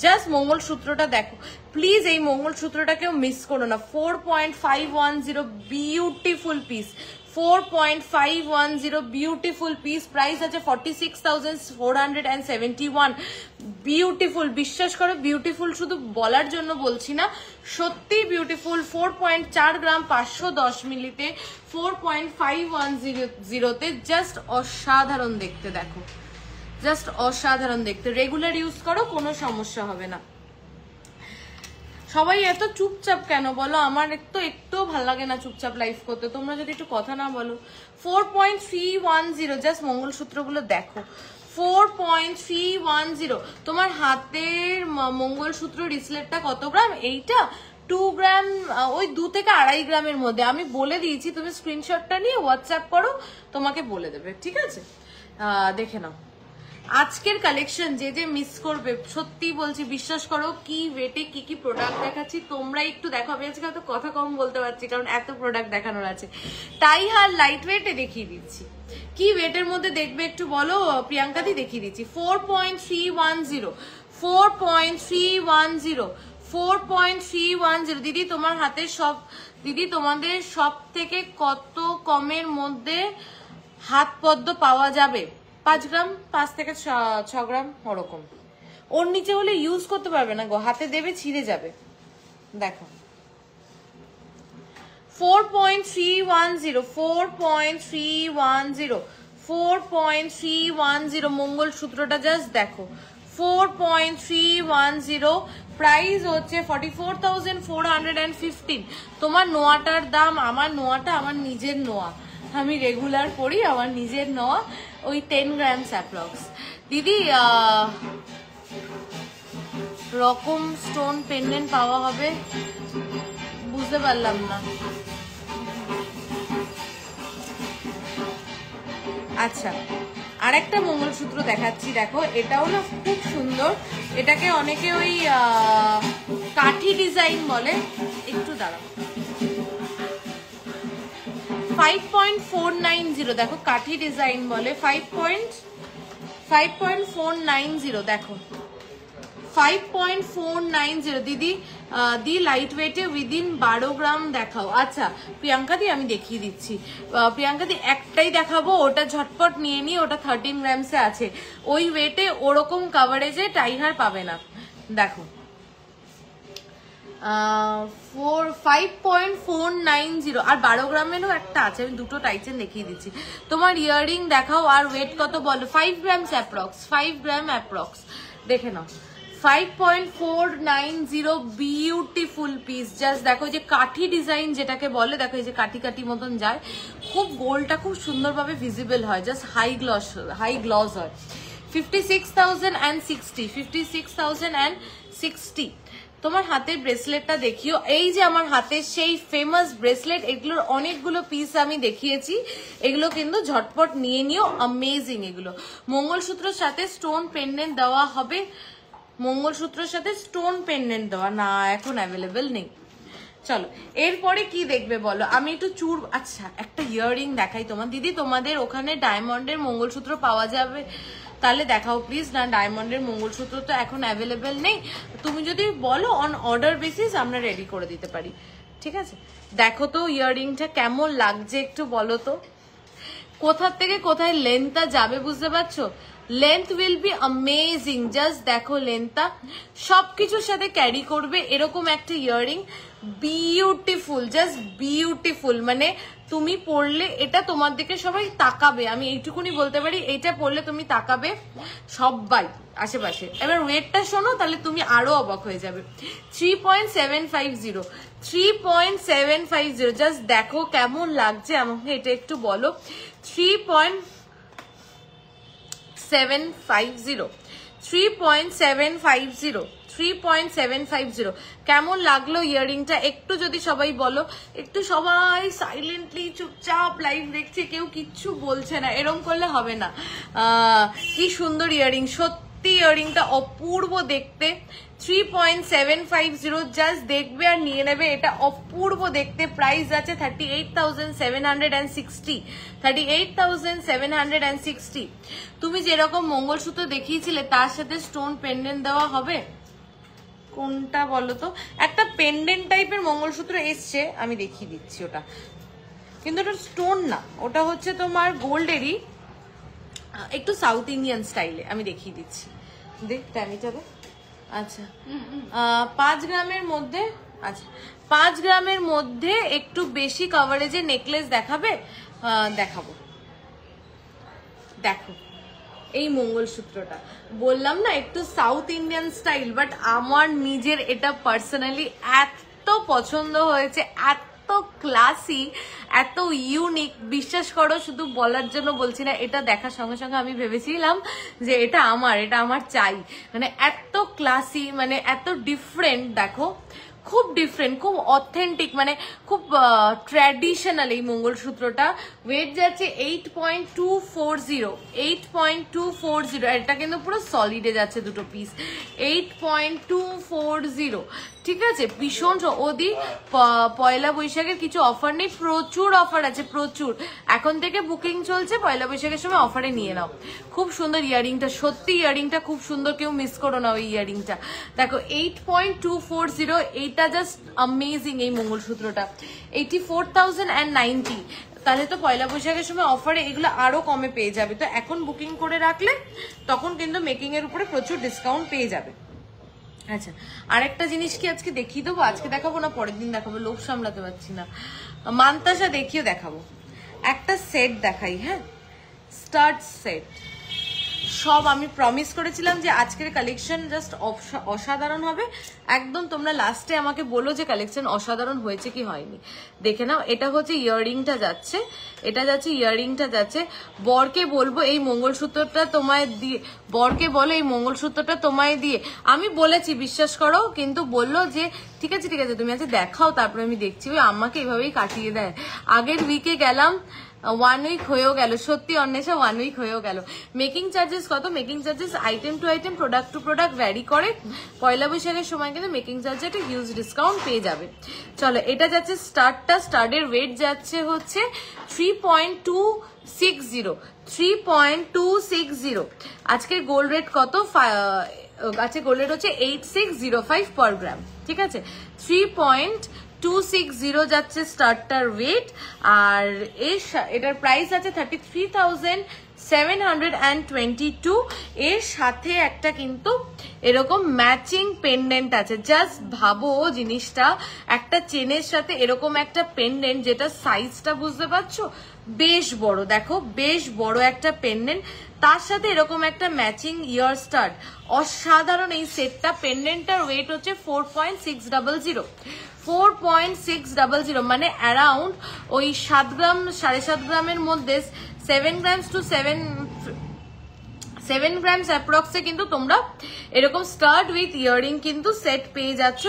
জাস্ট মঙ্গলসূত্রটা দেখো প্লিজ এই মঙ্গলসূত্রটাকেও মিস করো না 4.510 beautiful piece 4.510 beautiful piece price আছে 46,471 বিউটিফুল বিশ্বাস করো বিউটিফুল শুধু বলার জন্য বলছি না সত্যি বিউটিফুল 4.4 গ্রাম 510 মিলিতে 4.510 তে জাস্ট অসাধারণ দেখতে দেখো জাস্ট অসাধারণ দেখতে রেগুলার ইউজ করো কোনো সমস্যা হবে না সবাই এত চুপচাপ কেন বলো আমার একটু ভালো লাগে না চুপচাপ লাইফ করতে তোমরা যদি একটু কথা না বলো 4.310 জাস্ট মঙ্গলসূত্রগুলো দেখো 4.310 তোমার হাতের মঙ্গলসূত্র রিসলেটটা কত গ্রাম এইটা 2 গ্রাম ওই 2 থেকে 2.5 গ্রামের মধ্যে আমি বলে দিয়েছি তুমি স্ক্রিনশটটা নিয়ে হোয়াটসঅ্যাপ করো তোমাকে বলে দেবে ঠিক আছে দেখে নাও আজকের কালেকশন যে যে মিস করবে সত্যি বলছি বিশ্বাস করো কি ওয়েটে কি কি প্রোডাক্ট দেখাচ্ছি তোমরা একটু দেখো আমি আজকে হয়তো কথা কম বলতে পারছি কারণ এত প্রোডাক্ট দেখানোর আছে তাই হার লাইট ওয়েটে দেখিয়ে দিচ্ছি কি ওয়েটের মধ্যে দেখবে একটু বলো প্রিয়াঙ্কাদি দেখিয়ে দিচ্ছি 4.310 দিদি তোমার হাতে সব দিদি তোমাদের সব থেকে কত কমের মধ্যে হাত পদ্ম পাওয়া যাবে 5 গ্রাম 5 থেকে 6 গ্রাম ওরকম ওর নিচে হলে ইউজ করতে পারবে না গো হাতে দেবে ছিঁড়ে যাবে দেখো 4.310 মঙ্গলসূত্রটা জাস্ট দেখো 4.310 প্রাইস হচ্ছে 44,415 তোমার নোয়াটার দাম আমার নোয়াটা আমার নিজের নোয়া আমি রেগুলার পড়ি আমার নিজের নোয়া ওই 10 গ্রামস অ্যাপ্রক্স দিদি রকম স্টোন পেন্ডেন্ট পাওয়া হবে বুঝতে পারলাম না আচ্ছা আরেকটা মঙ্গলসূত্র দেখাচ্ছি দেখো এটাও না খুব সুন্দর এটাকে অনেকে ওই কাঠি ডিজাইন বলে একটু দাঁড়াও 5.490 দেখো কাঠি ডিজাইন বলে 5.490 দেখো 5.490 দিদি দি লাইট ওয়েটে উইদিন 12 গ্রাম দেখাও আচ্ছা প্রিয়াঙ্কা দি আমি দেখিয়ে দিচ্ছি প্রিয়াঙ্কা দি একটাই দেখাবো ওটা ঝটপট নিয়ে নিয়ে ওটা 13 গ্রামসে আছে ওই ওয়েটে ওরকম কভারেজে টাইহার পাবে না দেখো 5.490 আর 12 গ্রামেরও একটা আছে, আমি দুটো টাইচেন দেখিয়ে দিচ্ছি। তোমার ইয়াররিং দেখাও আর ওয়েট কত বলো। 5 গ্রাম অ্যাপ্রক্স, 5 গ্রাম অ্যাপ্রক্স, দেখে নাও। 5.490 বিউটিফুল পিস। জাস্ট দেখো যে কাঠি ডিজাইন যেটাকে বলে, দেখো এই যে কাঠি কাঠি মতন যায়, খুব গোলটা খুব সুন্দরভাবে ভিজিবল হয়, জাস্ট হাই গ্লস হয়। 56,060, 56,060। তোমার হাতের ব্রেসলেটটা দেখিও, এই যে আমার হাতের সেই ফেমাস ব্রেসলেট, এগুলোর অনেকগুলো পিস আমি দেখিয়েছি, এগুলো কিন্তু ঝটপট নিয়ে নিও, অ্যামেজিং এগুলো। মঙ্গলসূত্রের সাথে স্টোন পেন্ডেন্ট দেওয়া হবে, মঙ্গলসূত্রের সাথে স্টোন পেন্ডেন্ট দেওয়া না, এখন অ্যাভেলেবেল নেই। চলো এরপরে কি দেখবে বলো, আমি একটু আচ্ছা একটা ইয়াররিং দেখাই তোমার দিদি, তোমাদের ওখানে ডায়মন্ডের মঙ্গলসূত্র পাওয়া যাবে তাহলে দেখাও প্লিজ। না ডায়মন্ডের মঙ্গলসূত্র তো এখন অ্যাভেলেবেল নেই, তুমি যদি বলো অন অর্ডার বেসিস আমরা রেডি করে দিতে পারি, ঠিক আছে। দেখো তো ইয়াররিংটা কেমন লাগছে একটু বলো তো, কোথা থেকে কোথায় লেন্থটা যাবে বুঝতে পারছো, length will be amazing. Just দেখো লেন্থটা সবকিছুর সাথে ক্যারি করবে এরকম একটা ইয়াররিং, বিউটিফুল, জাস্ট বিউটিফুল। মানে তুমি পরলে এটা তোমার দিকে সবাই তাকাবে, আমি এইটুকুনি বলতে পারি, এইটা পরলে তুমি তাকাবে সবাই আশেপাশে। এবার ওয়েটটা শোনো তাহলে তুমি আরো অবাক হয়ে যাবে। 3.750, 3.750, জাস্ট দেখো কেমন লাগছে আমাকে এটা একটু বলো। 3.750, কেমন লাগলো ইয়াররিংটা একটু যদি সবাই বলো। একটু সবাই সাইলেন্টলি চুপচাপ লাইভ দেখছে, কেউ কিচ্ছু বলছে না, এরকম করলে হবে না। কি সুন্দর ইয়াররিং, সত্যি ইয়াররিংটা অপূর্ব দেখতে। 3.750, জাস্ট দেখবে আর নিয়ে নেবে, এটা অপূর্ব দেখতে। প্রাইস আছে 38,760, 38,760। তুমি যেরকম মঙ্গলসূত্র দেখিয়েছিলে তার সাথে স্টোন পেন্ডেন্ট দেওয়া হবে, কোনটা বলো তো? একটা পেন্ডেন্ট টাইপের মঙ্গলসূত্র এসছে, আমি দেখিয়ে দিচ্ছি ওটা, কিন্তু ওটা স্টোন না, ওটা হচ্ছে তোমার গোল্ডেরই, একটু সাউথ ইন্ডিয়ান স্টাইলে, আমি দেখিয়ে দিচ্ছি। দেখ টাইমিটা দে। আচ্ছা 5 গ্রামের মধ্যে, আচ্ছা 5 গ্রামের মধ্যে একটু বেশি কভারেজে নেকলেস দেখাবে, দেখাবো। দেখো এই মঙ্গলসূত্রটা বললাম না একটু সাউথ ইন্ডিয়ান স্টাইল, বাট আমার নিজের এটা পার্সোনালি এত পছন্দ হয়েছে, এত ক্লাসি, এত ইউনিক, বিশ্বাস করো শুধু বলার জন্য বলছি না, এটা দেখার সঙ্গে সঙ্গে আমি ভেবেছিলাম যে এটা আমার চাই। মানে এত ক্লাসি, মানে এত ডিফারেন্ট, দেখো খুব ডিফারেন্ট, খুব অথেন্টিক, মানে খুব ট্র্যাডিশনাল এই মঙ্গলসূত্রটা। ওয়েট যাচ্ছে 8.240, 8.240, এটা কিন্তু পুরো সলিডে যাচ্ছে দুটো পিস। 8.240, ঠিক আছে। ভীষণ ওদি পয়লা বৈশাখের কিছু অফার নেই, প্রচুর অফার আছে, প্রচুর। এখন থেকে বুকিং চলছে, পয়লা বৈশাখের সময় অফারে নিয়ে নাও। খুব সুন্দর ইয়াররিংটা, সত্যি ইয়াররিংটা খুব সুন্দর, কেউ মিস করো না ওই ইয়াররিংটা। দেখো 8.240, এইটা জাস্ট অ্যামেজিং এই মঙ্গলসূত্রটা। 84,090, তাহলে তো পয়লা বৈশাখের সময় অফারে এগুলো আরো কমে পেয়ে যাবে, তো এখন বুকিং করে রাখলে তখন কিন্তু মেকিং এর উপরে প্রচুর ডিসকাউন্ট পেয়ে যাবে। আচ্ছা আরেকটা জিনিস কি আজকে দেখিয়ে দেবো, আজকে দেখাবো না পরের দিন দেখাবো, লোভ সামলাতে পারছি না। মান্তাসা দেখিও দেখাবো, একটা সেট দেখাই, হ্যাঁ স্টার্ট সেট। সব আমি প্রমিস করেছিলাম যে আজকের কালেকশন জাস্ট অসাধারণ হবে, একদম তোমরা লাস্টে আমাকে বলো যে কালেকশন অসাধারণ হয়েছে কি হয়নি। দেখে নাও, এটা হচ্ছে ইয়াররিংটা যাচ্ছে, এটা যাচ্ছে ইয়াররিংটা যাচ্ছে। বরকে বলবো এই মঙ্গলসূত্রটা তোমায় দিয়ে, বরকে বলো এই মঙ্গলসূত্রটা তোমায় দিয়ে, আমি বলেছি বিশ্বাস করো, কিন্তু বললো যে ঠিক আছে ঠিক আছে তুমি আজকে দেখাও তারপরে আমি দেখছি। ওই আমাকে এভাবেই কাটিয়ে দেয়। আগের উইকে গেলাম, 1 উইক হয়েও গেল, সত্যি অন্বেষা 1 উইক হয়েও গেল। মেকিং চার্জেস কত? Making charges item to item, product to product vary করে। পয়লা বৈশাখের সময় কিন্তু মেকিং চার্জে একটা হিউজ ডিসকাউন্ট পেয়ে যাবে। চলো এটা যাচ্ছে স্টার্টটা, স্টার্টের ওয়েট যাচ্ছে হচ্ছে 3.260, 3.260। আজকের গোল্ড রেট কত? আজকে গোল্ড রেট হচ্ছে 8605 পার গ্রাম, ঠিক আছে। 3.260 যাচ্ছে স্টার্টার ওয়েট, আর এটার প্রাইস আছে 33,722। এর সাথে একটা কিন্তু এরকম ম্যাচিং পেন্ডেন্ট আছে। জাস্ট ভাবো জিনিসটা, একটা চেনের সাথে এরকম একটা পেন্ডেন্ট, যেটা সাইজটা বুঝতে পারছো বেশ বড়, দেখো বেশ বড় একটা পেন্ডেন্ট, তার সাথে এরকম একটা ম্যাচিং ইয়ার স্টাড, অসাধারণ এই সেটটা। পেন্ডেন্টটার ওয়েট হচ্ছে 4.600, 4.600, মানে অ্যারাউন্ড ওই 7 গ্রাম 7.5 গ্রামের মধ্যে 7 গ্রামস টু 7 গ্রামস অ্যাপ্রক্সে কিন্তু তোমরা এরকম স্টার্ট উইথ ইয়ারিং কিন্তু সেট পেয়ে যাচ্ছ।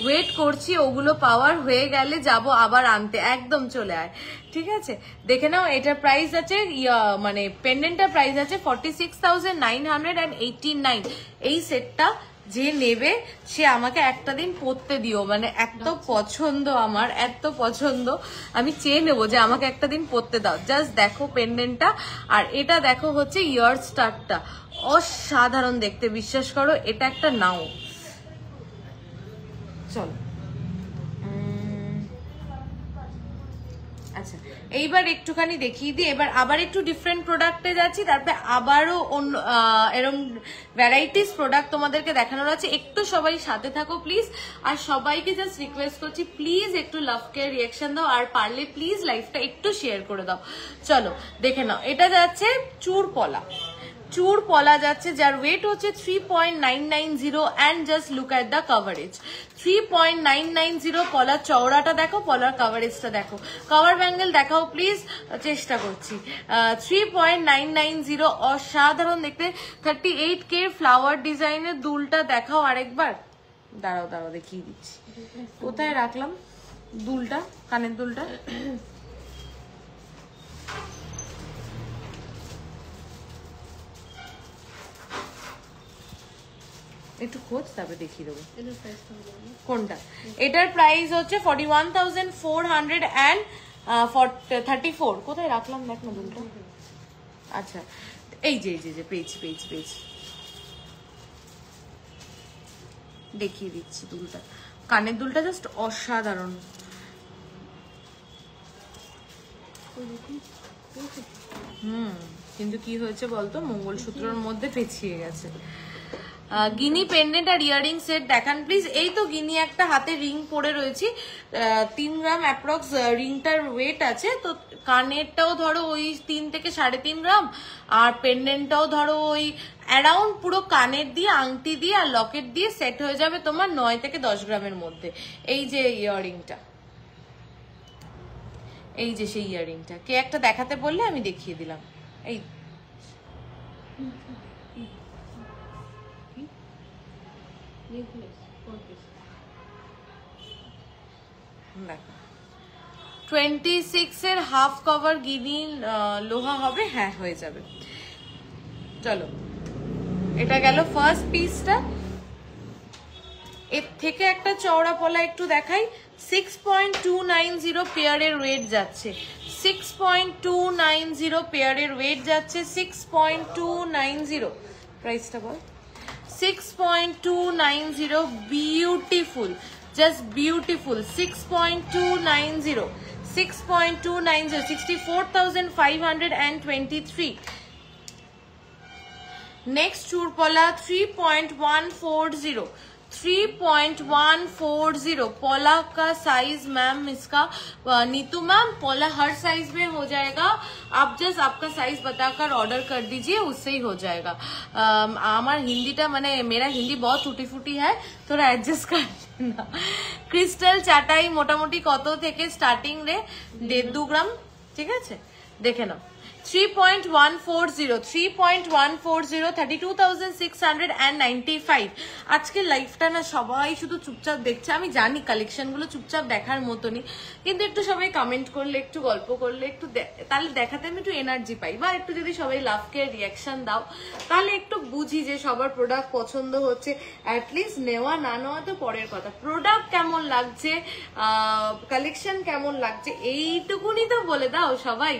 ওয়েট করছি ওগুলো পাওয়ার হয়ে গেলে যাব আবার আনতে, একদম চলে আয়, ঠিক আছে? দেখে নাও, এটার প্রাইস আছে মানে পেন্ডেন্টটার প্রাইস আছে 46,989। এই সেটটা যে নেবে সে আমাকে একটা দিন পরতে দিও, মানে এত পছন্দ আমার, এত পছন্দ, আমি চেয়ে নেবো যে আমাকে একটা দিন পরতে দাও। জাস্ট দেখো পেন্ডেন্টটা, আর এটা দেখো হচ্ছে ইয়ার স্টারটা, অসাধারণ দেখতে, বিশ্বাস করো। এটা একটা নাও, চলো। আচ্ছা, এইবার একটুখানি দেখিয়ে দিই, এবার আবার একটু ডিফারেন্ট প্রোডাক্টে যাচ্ছি, তারপরে আবারও অন্য এরকম ভ্যারাইটিস প্রোডাক্ট তোমাদেরকে দেখানোর আছে। একটু সবাই সাথে থাকো প্লিজ, আর সবাইকে জাস্ট রিকোয়েস্ট করছি প্লিজ একটু লাভ কেয়ার রিয়াকশন দাও, আর পারলে প্লিজ লাইভটা একটু শেয়ার করে দাও। চলো দেখে নাও, এটা যাচ্ছে চুর পলা, চুর পলা যাচ্ছে, যার ওয়েট হচ্ছে 3.990 and just look at the coverage. 3.990 পলার চওড়াটা দেখো, পলার কভারেজটা দেখো, কভার ব্যাঙ্গেল দেখাও প্লিজ, চেষ্টা করছি। 3.990, অসাধারণ দেখতে। 38K ফ্লাওয়ার ডিজাইনের দুলটা দেখাও আরেকবার, দাঁড়াও দাঁড়াও দেখিয়ে দিচ্ছি, কোথায় রাখলাম দুলটা, কানের দুলটা, একটু খোঁজ তারপরে দেখিয়ে দেবো কোনটা। এটার প্রাইস হচ্ছে 41,434। কোথায় রাখলাম দেখ না দুলটা, আচ্ছা এই যে পেয়েছি, দেখিয়ে দিচ্ছি দুলটা, কানের দুলটা জাস্ট অসাধারণ। কিন্তু কি হয়েছে বলতো, মঙ্গলসূত্রের মধ্যে পেঁচিয়ে গেছে। গিনি পেন্ডেন্ট আর ইয়ারিং সেট দেখান প্লিজ। এই তো গিনি একটা হাতে রিং পরে রয়েছি, 3 গ্রাম অ্যাপ্রক্স রিংটার ওয়েট আছে। তো কানেরটাও ধরো ওই 3 থেকে 3.5 গ্রাম, আর পেন্ডেন্টটাও ধরো ওই অ্যারাউন্ড, পুরো কানের দিয়ে আংটি দিয়ে আর লকেট দিয়ে সেট হয়ে যাবে তোমার 9 থেকে 10 গ্রামের মধ্যে। এই যে ইয়ারিংটা, এই যে সেই ইয়ারিংটা, কে একটা দেখাতে বললে আমি দেখিয়ে দিলাম। এই দেখো 26 এর হাফ কভার গিনি লোহা হবে, হ্যাঁ হয়ে যাবে। চলো, এটা গেল ফার্স্ট পিসটা। এর থেকে একটা চওড়া পলা একটু দেখাই। 6.290 পেয়ারের ওয়েট যাচ্ছে, 6.290 পেয়ারের ওয়েট যাচ্ছে, 6.290। প্রাইসটা বল, 6.290, বিউটিফুল, জাস্ট বিউটিফুল। 6.290, 64,523। নেক্সট চুরপলা 3.140, 3.140 पॉला का साइज मैम इसका, नीतू मैम पॉला हर साइज में हो जाएगा, आप जस्ट आपका साइज बताकर ऑर्डर कर दीजिए, उससे ही हो जाएगा। আমার হিন্দিটা মানে मेरा हिंदी बहुत टूटी फूटी है, थोड़ा एडजस्ट कर लेना। ক্রিস্টাল চাটাই মোটামুটি কত থেকে স্টার্টিং রে? 1.5 গ্রাম, ঠিক আছে দেখে নাও। 3.140, 3.140, 32,695। আজকে লাইফটা না সবাই শুধু চুপচাপ দেখছে, আমি জানি কালেকশন গুলো চুপচাপ দেখার মতনই, কিন্তু একটু সবাই কমেন্ট করলে, একটু গল্প করলে, একটু তাহলে দেখাতে আমি একটু এনার্জি পাই, বা একটু যদি সবাই লাভ কেয়ার রিয়াকশন দাও তাহলে একটু বুঝি যে সবার প্রোডাক্ট পছন্দ হচ্ছে। অ্যাটলিস্ট নেওয়া না নেওয়া তো পরের কথা, প্রোডাক্ট কেমন লাগছে, কালেকশন কেমন লাগছে, এইটুকুনি তো বলে দাও সবাই।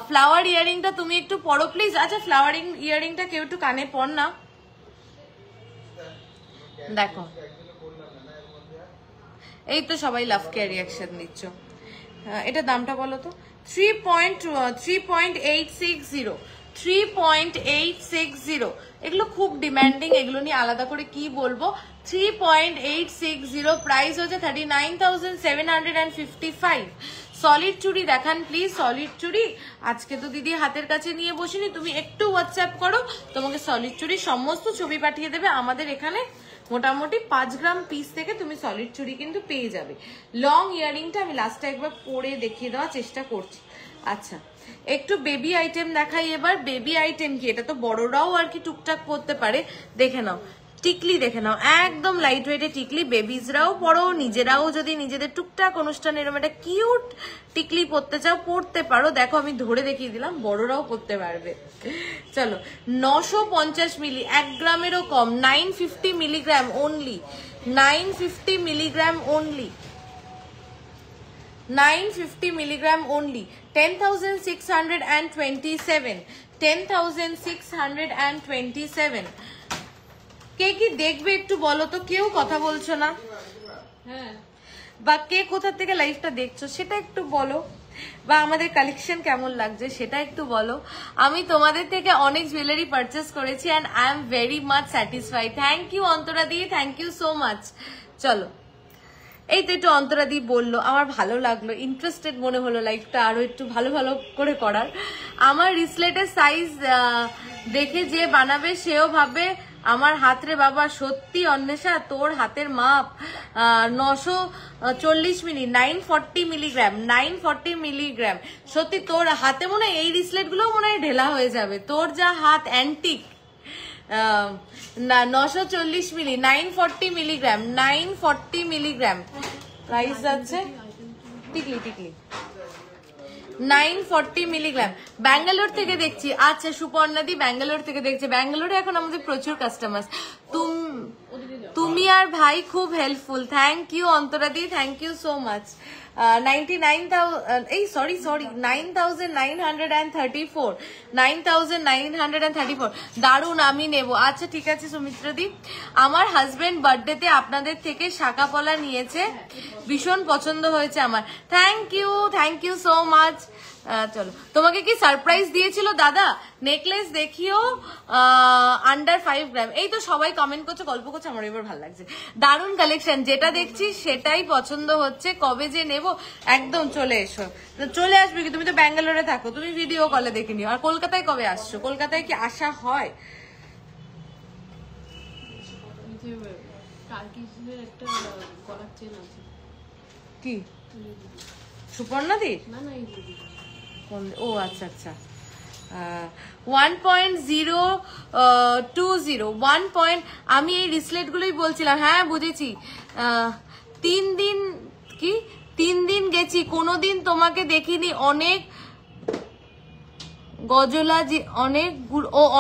ফ্লাওয়ার ইয়ারিংটা তুমি একটু পরো প্লিজ। আচ্ছা, ফ্লাওয়ারিং ইয়ারিংটা কেউ একটু কানে পর না, দেখো এই তো সবাই লাভ কেয়ার রিয়াকশন দিচ্ছ। এটা দামটা বলো তো। 3.860, 3.860 এগুলো খুব ডিমান্ডিং, এগুলো নিয়ে আলাদা করে কি বলবো। 3.860 প্রাইস হচ্ছে 39,755। সলিড চুড়ি দেখান প্লিজ, সলিড চুড়ি। আজকে তো দিদি হাতের কাছে নিয়ে বসিনি, তুমি একটু হোয়াটসঅ্যাপ করো, তোমাকে সলিড চুড়ি সমস্ত ছবি পাঠিয়ে দেবে। আমাদের এখানে মোটামুটি 5 গ্রাম পিস থেকে তুমি সলিড চুড়ি কিন্তু পেয়ে যাবে। লং ইয়ারিংটা আমি লাস্টে একবার পরে দেখিয়ে দেওয়ার চেষ্টা করছি। আচ্ছা, একটু বেবি আইটেম দেখাই এবার। বেবি আইটেম কি, এটা তো বড়রাও আর কি টুকটাক করতে পারে। দেখে নাও টিকলি, দেখে নাও একদম লাইট ওয়েটে টিকলি, বেবিজরাও পরো, নিজেরাও যদি নিজেদের টুকটাক অনুষ্ঠানে এরকম একটা কিউট টিকলি পরতে চাও পরতে পারো। দেখো আমি ধরে দেখিয়ে দিলাম, বড়রাও পরতে পারবে। চলো 950 মিলি, 1 গ্রামেরও কম, 950 milligram only, 950 milligram only, 950 milligram only, 10,627, 10,627। কে কি দেখবে একটু বলো তো, কেউ কথা বলছো না, হ্যাঁ, বা কে কোথা থেকে লাইভটা দেখছো সেটা একটু বলো, বা আমাদের কালেকশন কেমন লাগছে সেটা একটু বলো। আমি তোমাদের থেকে অনেক জুয়েলারি পারচেস করেছি and I am very much satisfied. Thank you Antara দি, থ্যাংক ইউ সো মাচ। চলো, এই তো একটু অন্তরা দি বললো, আমার ভালো লাগলো, ইন্টারেস্টেড মনে হলো লাইফটা আরো একটু ভালো ভালো করে করার। আমার রিসলেটের সাইজ দেখে যে বানাবে সেও ভাবে আমার হাত রে বাবা, সত্যি অন্বেষা তোর হাতের মাপ 940 মিলি, 940 মিলিগ্রাম, 940 মিলিগ্রাম। সত্যি তোর হাতে মনে হয় এই রিসলেট গুলো মনে হয় ঢেলা হয়ে যাবে, তোর যা হাত অ্যান্টিক। 940 মিলি, 940 মিলিগ্রাম, 940 মিলিগ্রাম প্রাইস আছে। টিকলি টিকলি 940 মিলিগ্রাম। ব্যাঙ্গালোর থেকে দেখছি, আচ্ছা সুপর্ণাদি ব্যাঙ্গালোর থেকে দেখছে। ব্যাঙ্গালোরে এখন আমাদের প্রচুর কাস্টমার। তুমি আর ভাই খুব হেল্পফুল, থ্যাংক ইউ অন্তরাদি, থ্যাংক ইউ সো মাচ। 9,934, 9,934 দারুন, আমি নেব। আচ্ছা ঠিক আছে সুমিত্রাদি। আমার হাজবেন্ড বার্থডেতে আপনাদের থেকে শাঁকা পলা নিয়েছে, ভীষণ পছন্দ হয়েছে আমার। Thank you so much. চলো, তোমাকে কি সারপ্রাইজ দিয়েছিল দাদা? নেকলেস দেখিও আন্ডার 5 গ্রাম। এই তো সবাই কমেন্ট করছে, গল্প করছে, আমার এবার ভালো লাগছে। দারুন কালেকশন, যেটা দেখছি সেটাই পছন্দ হচ্ছে। কবে যে নেব, একদম চলে এসো, চলে আসবে কি? তুমি তো ব্যাঙ্গালোরে থাকো, তুমি ভিডিও কলে দেখে নিও। আর কলকাতায় কবে আসছো? কলকাতায় কি আসা হয়? একটা গলার চেন আছে কি সুপর্ণাদি? না না, ও আচ্ছা আচ্ছা, 1.020 1 আমি এই রিসলেট গুলোই বলছিলাম। হ্যাঁ বুঝেছি। 3 দিন গেছি, কোনোদিন তোমাকে দেখিনি। অনেক গজলা,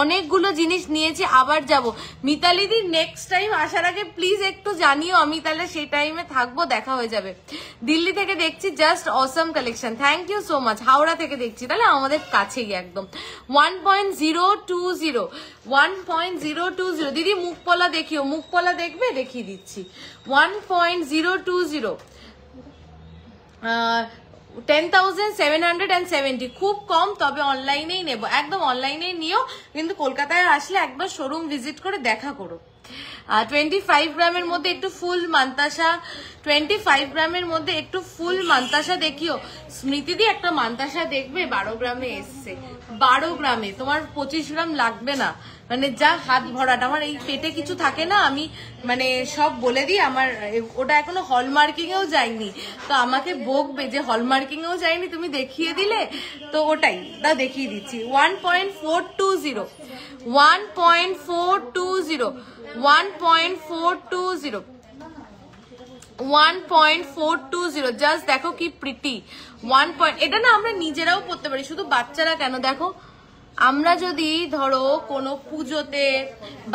অনেকগুলো জিনিস নিয়েছি, আবার যাব। মিতালি দি নেক্সট টাইম আসার আগে প্লিজ একটু জানিও, আমি তাহলে সেই টাইমে থাকবো, দেখা হয়ে যাবে। দিল্লি থেকে দেখছি, just awesome collection, thank you so much. Howrah থেকে দেখছি, তাহলে আমাদের কাছেই একদম। 1.020, 1.020 দিদি মুখপলা দেখিও, মুখপলা দেখবে, দেখিয়ে দিচ্ছি। 1.020, 10,770, খুব কম, তবে অনলাইনেই নেব, একদম অনলাইনেই নিও, কিন্তু কলকাতায় আসলে একবার শোরুম ভিজিট করে দেখা করো। 25 গ্রামের মধ্যে একটু ফুল মান্তাসা, 25 গ্রামের মধ্যে একটু ফুল মান্তাসা দেখিও। স্মৃতিদি একটা মান্তাসা দেখবে, 12 গ্রামে এসছে, 12 গ্রামে, তোমার 25 গ্রাম লাগবে না, মানে যা হাত ভরাটা। আমার এই পেটে কিছু থাকে না, আমি মানে সব বলে দিই, আমার ওটা এখনো হলমার্কিং এও যায়নি, তো আমাকে বকবে যে হলমার্কিং এও যায়নি, তুমি দেখিয়ে দিলে, তো ওটাই তা দেখিয়ে দিচ্ছি। 1.420, 1.420, 1.420, 1.420, জাস্ট দেখো কি প্রিটি। এটা না আমরা নিজেরাও পড়তে পারি, শুধু বাচ্চারা কেন, দেখো আমরা যদি ধরো কোনো পুজোতে,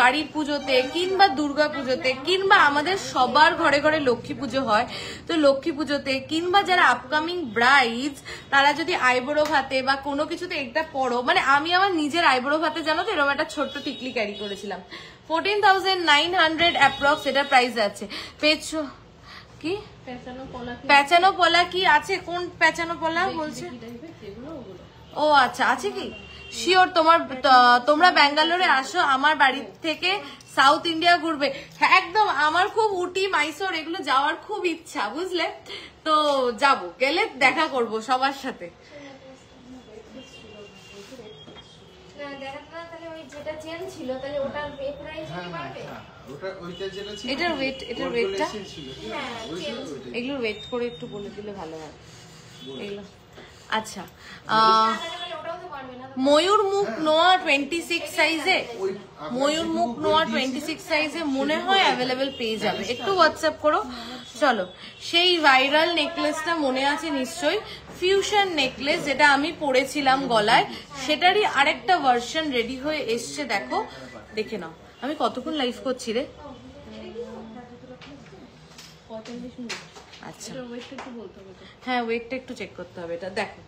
বাড়ির পুজোতে, কিংবা দুর্গা পুজোতে, কিংবা আমাদের সবার ঘরে ঘরে লক্ষ্মী পুজো হয়, তো লক্ষ্মী পুজোতে, কিংবা যারা আপকামিং ব্রাইডস, তারা যদি আইবুড়ো ভাতে বা কোনো কিছুতে একটা পরো, মানে আমি আমার নিজের আইবুড়ো ভাতে জানো তো এরকম একটা ছোট্ট টিকলি ক্যারি করেছিলাম, 14,900 অ্যাপ্রক্স এটা প্রাইস আছে। কি পেঁচানো পলা কি আছে? কোন পেঁচানো পলা বলছে? ও আচ্ছা, আছে কি? শিওর তোমরা ব্যাঙ্গালোরে আসো আমার বাড়ি থেকে সাউথ ইন্ডিয়া ঘুরবে। হ্যাঁ একদম, আমার খুব উটি মাইসোর এগুলো যাওয়ার খুব ইচ্ছা, বুঝলে তো যাবো, গেলে দেখা করব সবার সাথে। এটার ওয়েটটা এগুলোর ওয়েট করে একটু বলে দিলে ভালো হয় এগুলো। আচ্ছা, ময়ূর মুখ নোয়া 26 সাইজে, ময়ূর মুখ নোয়া 26 সাইজে মনে হয় অ্যাভেলেবেল পেয়ে যাবে, একটু হোয়াটসঅ্যাপ করো। চলো, সেই ভাইরাল নেকলেসটা মনে আছে নিশ্চয়ই, ফিউশন নেকলেস যেটা আমি পরেছিলাম গলায়, সেটারই আরেকটা ভার্সন রেডি হয়ে এসছে, দেখো, দেখে নাও। আমি কতক্ষণ লাইভ করছি রে? আচ্ছা, হ্যাঁ ওয়েটটা একটু চেক করতে হবে। এটা দেখো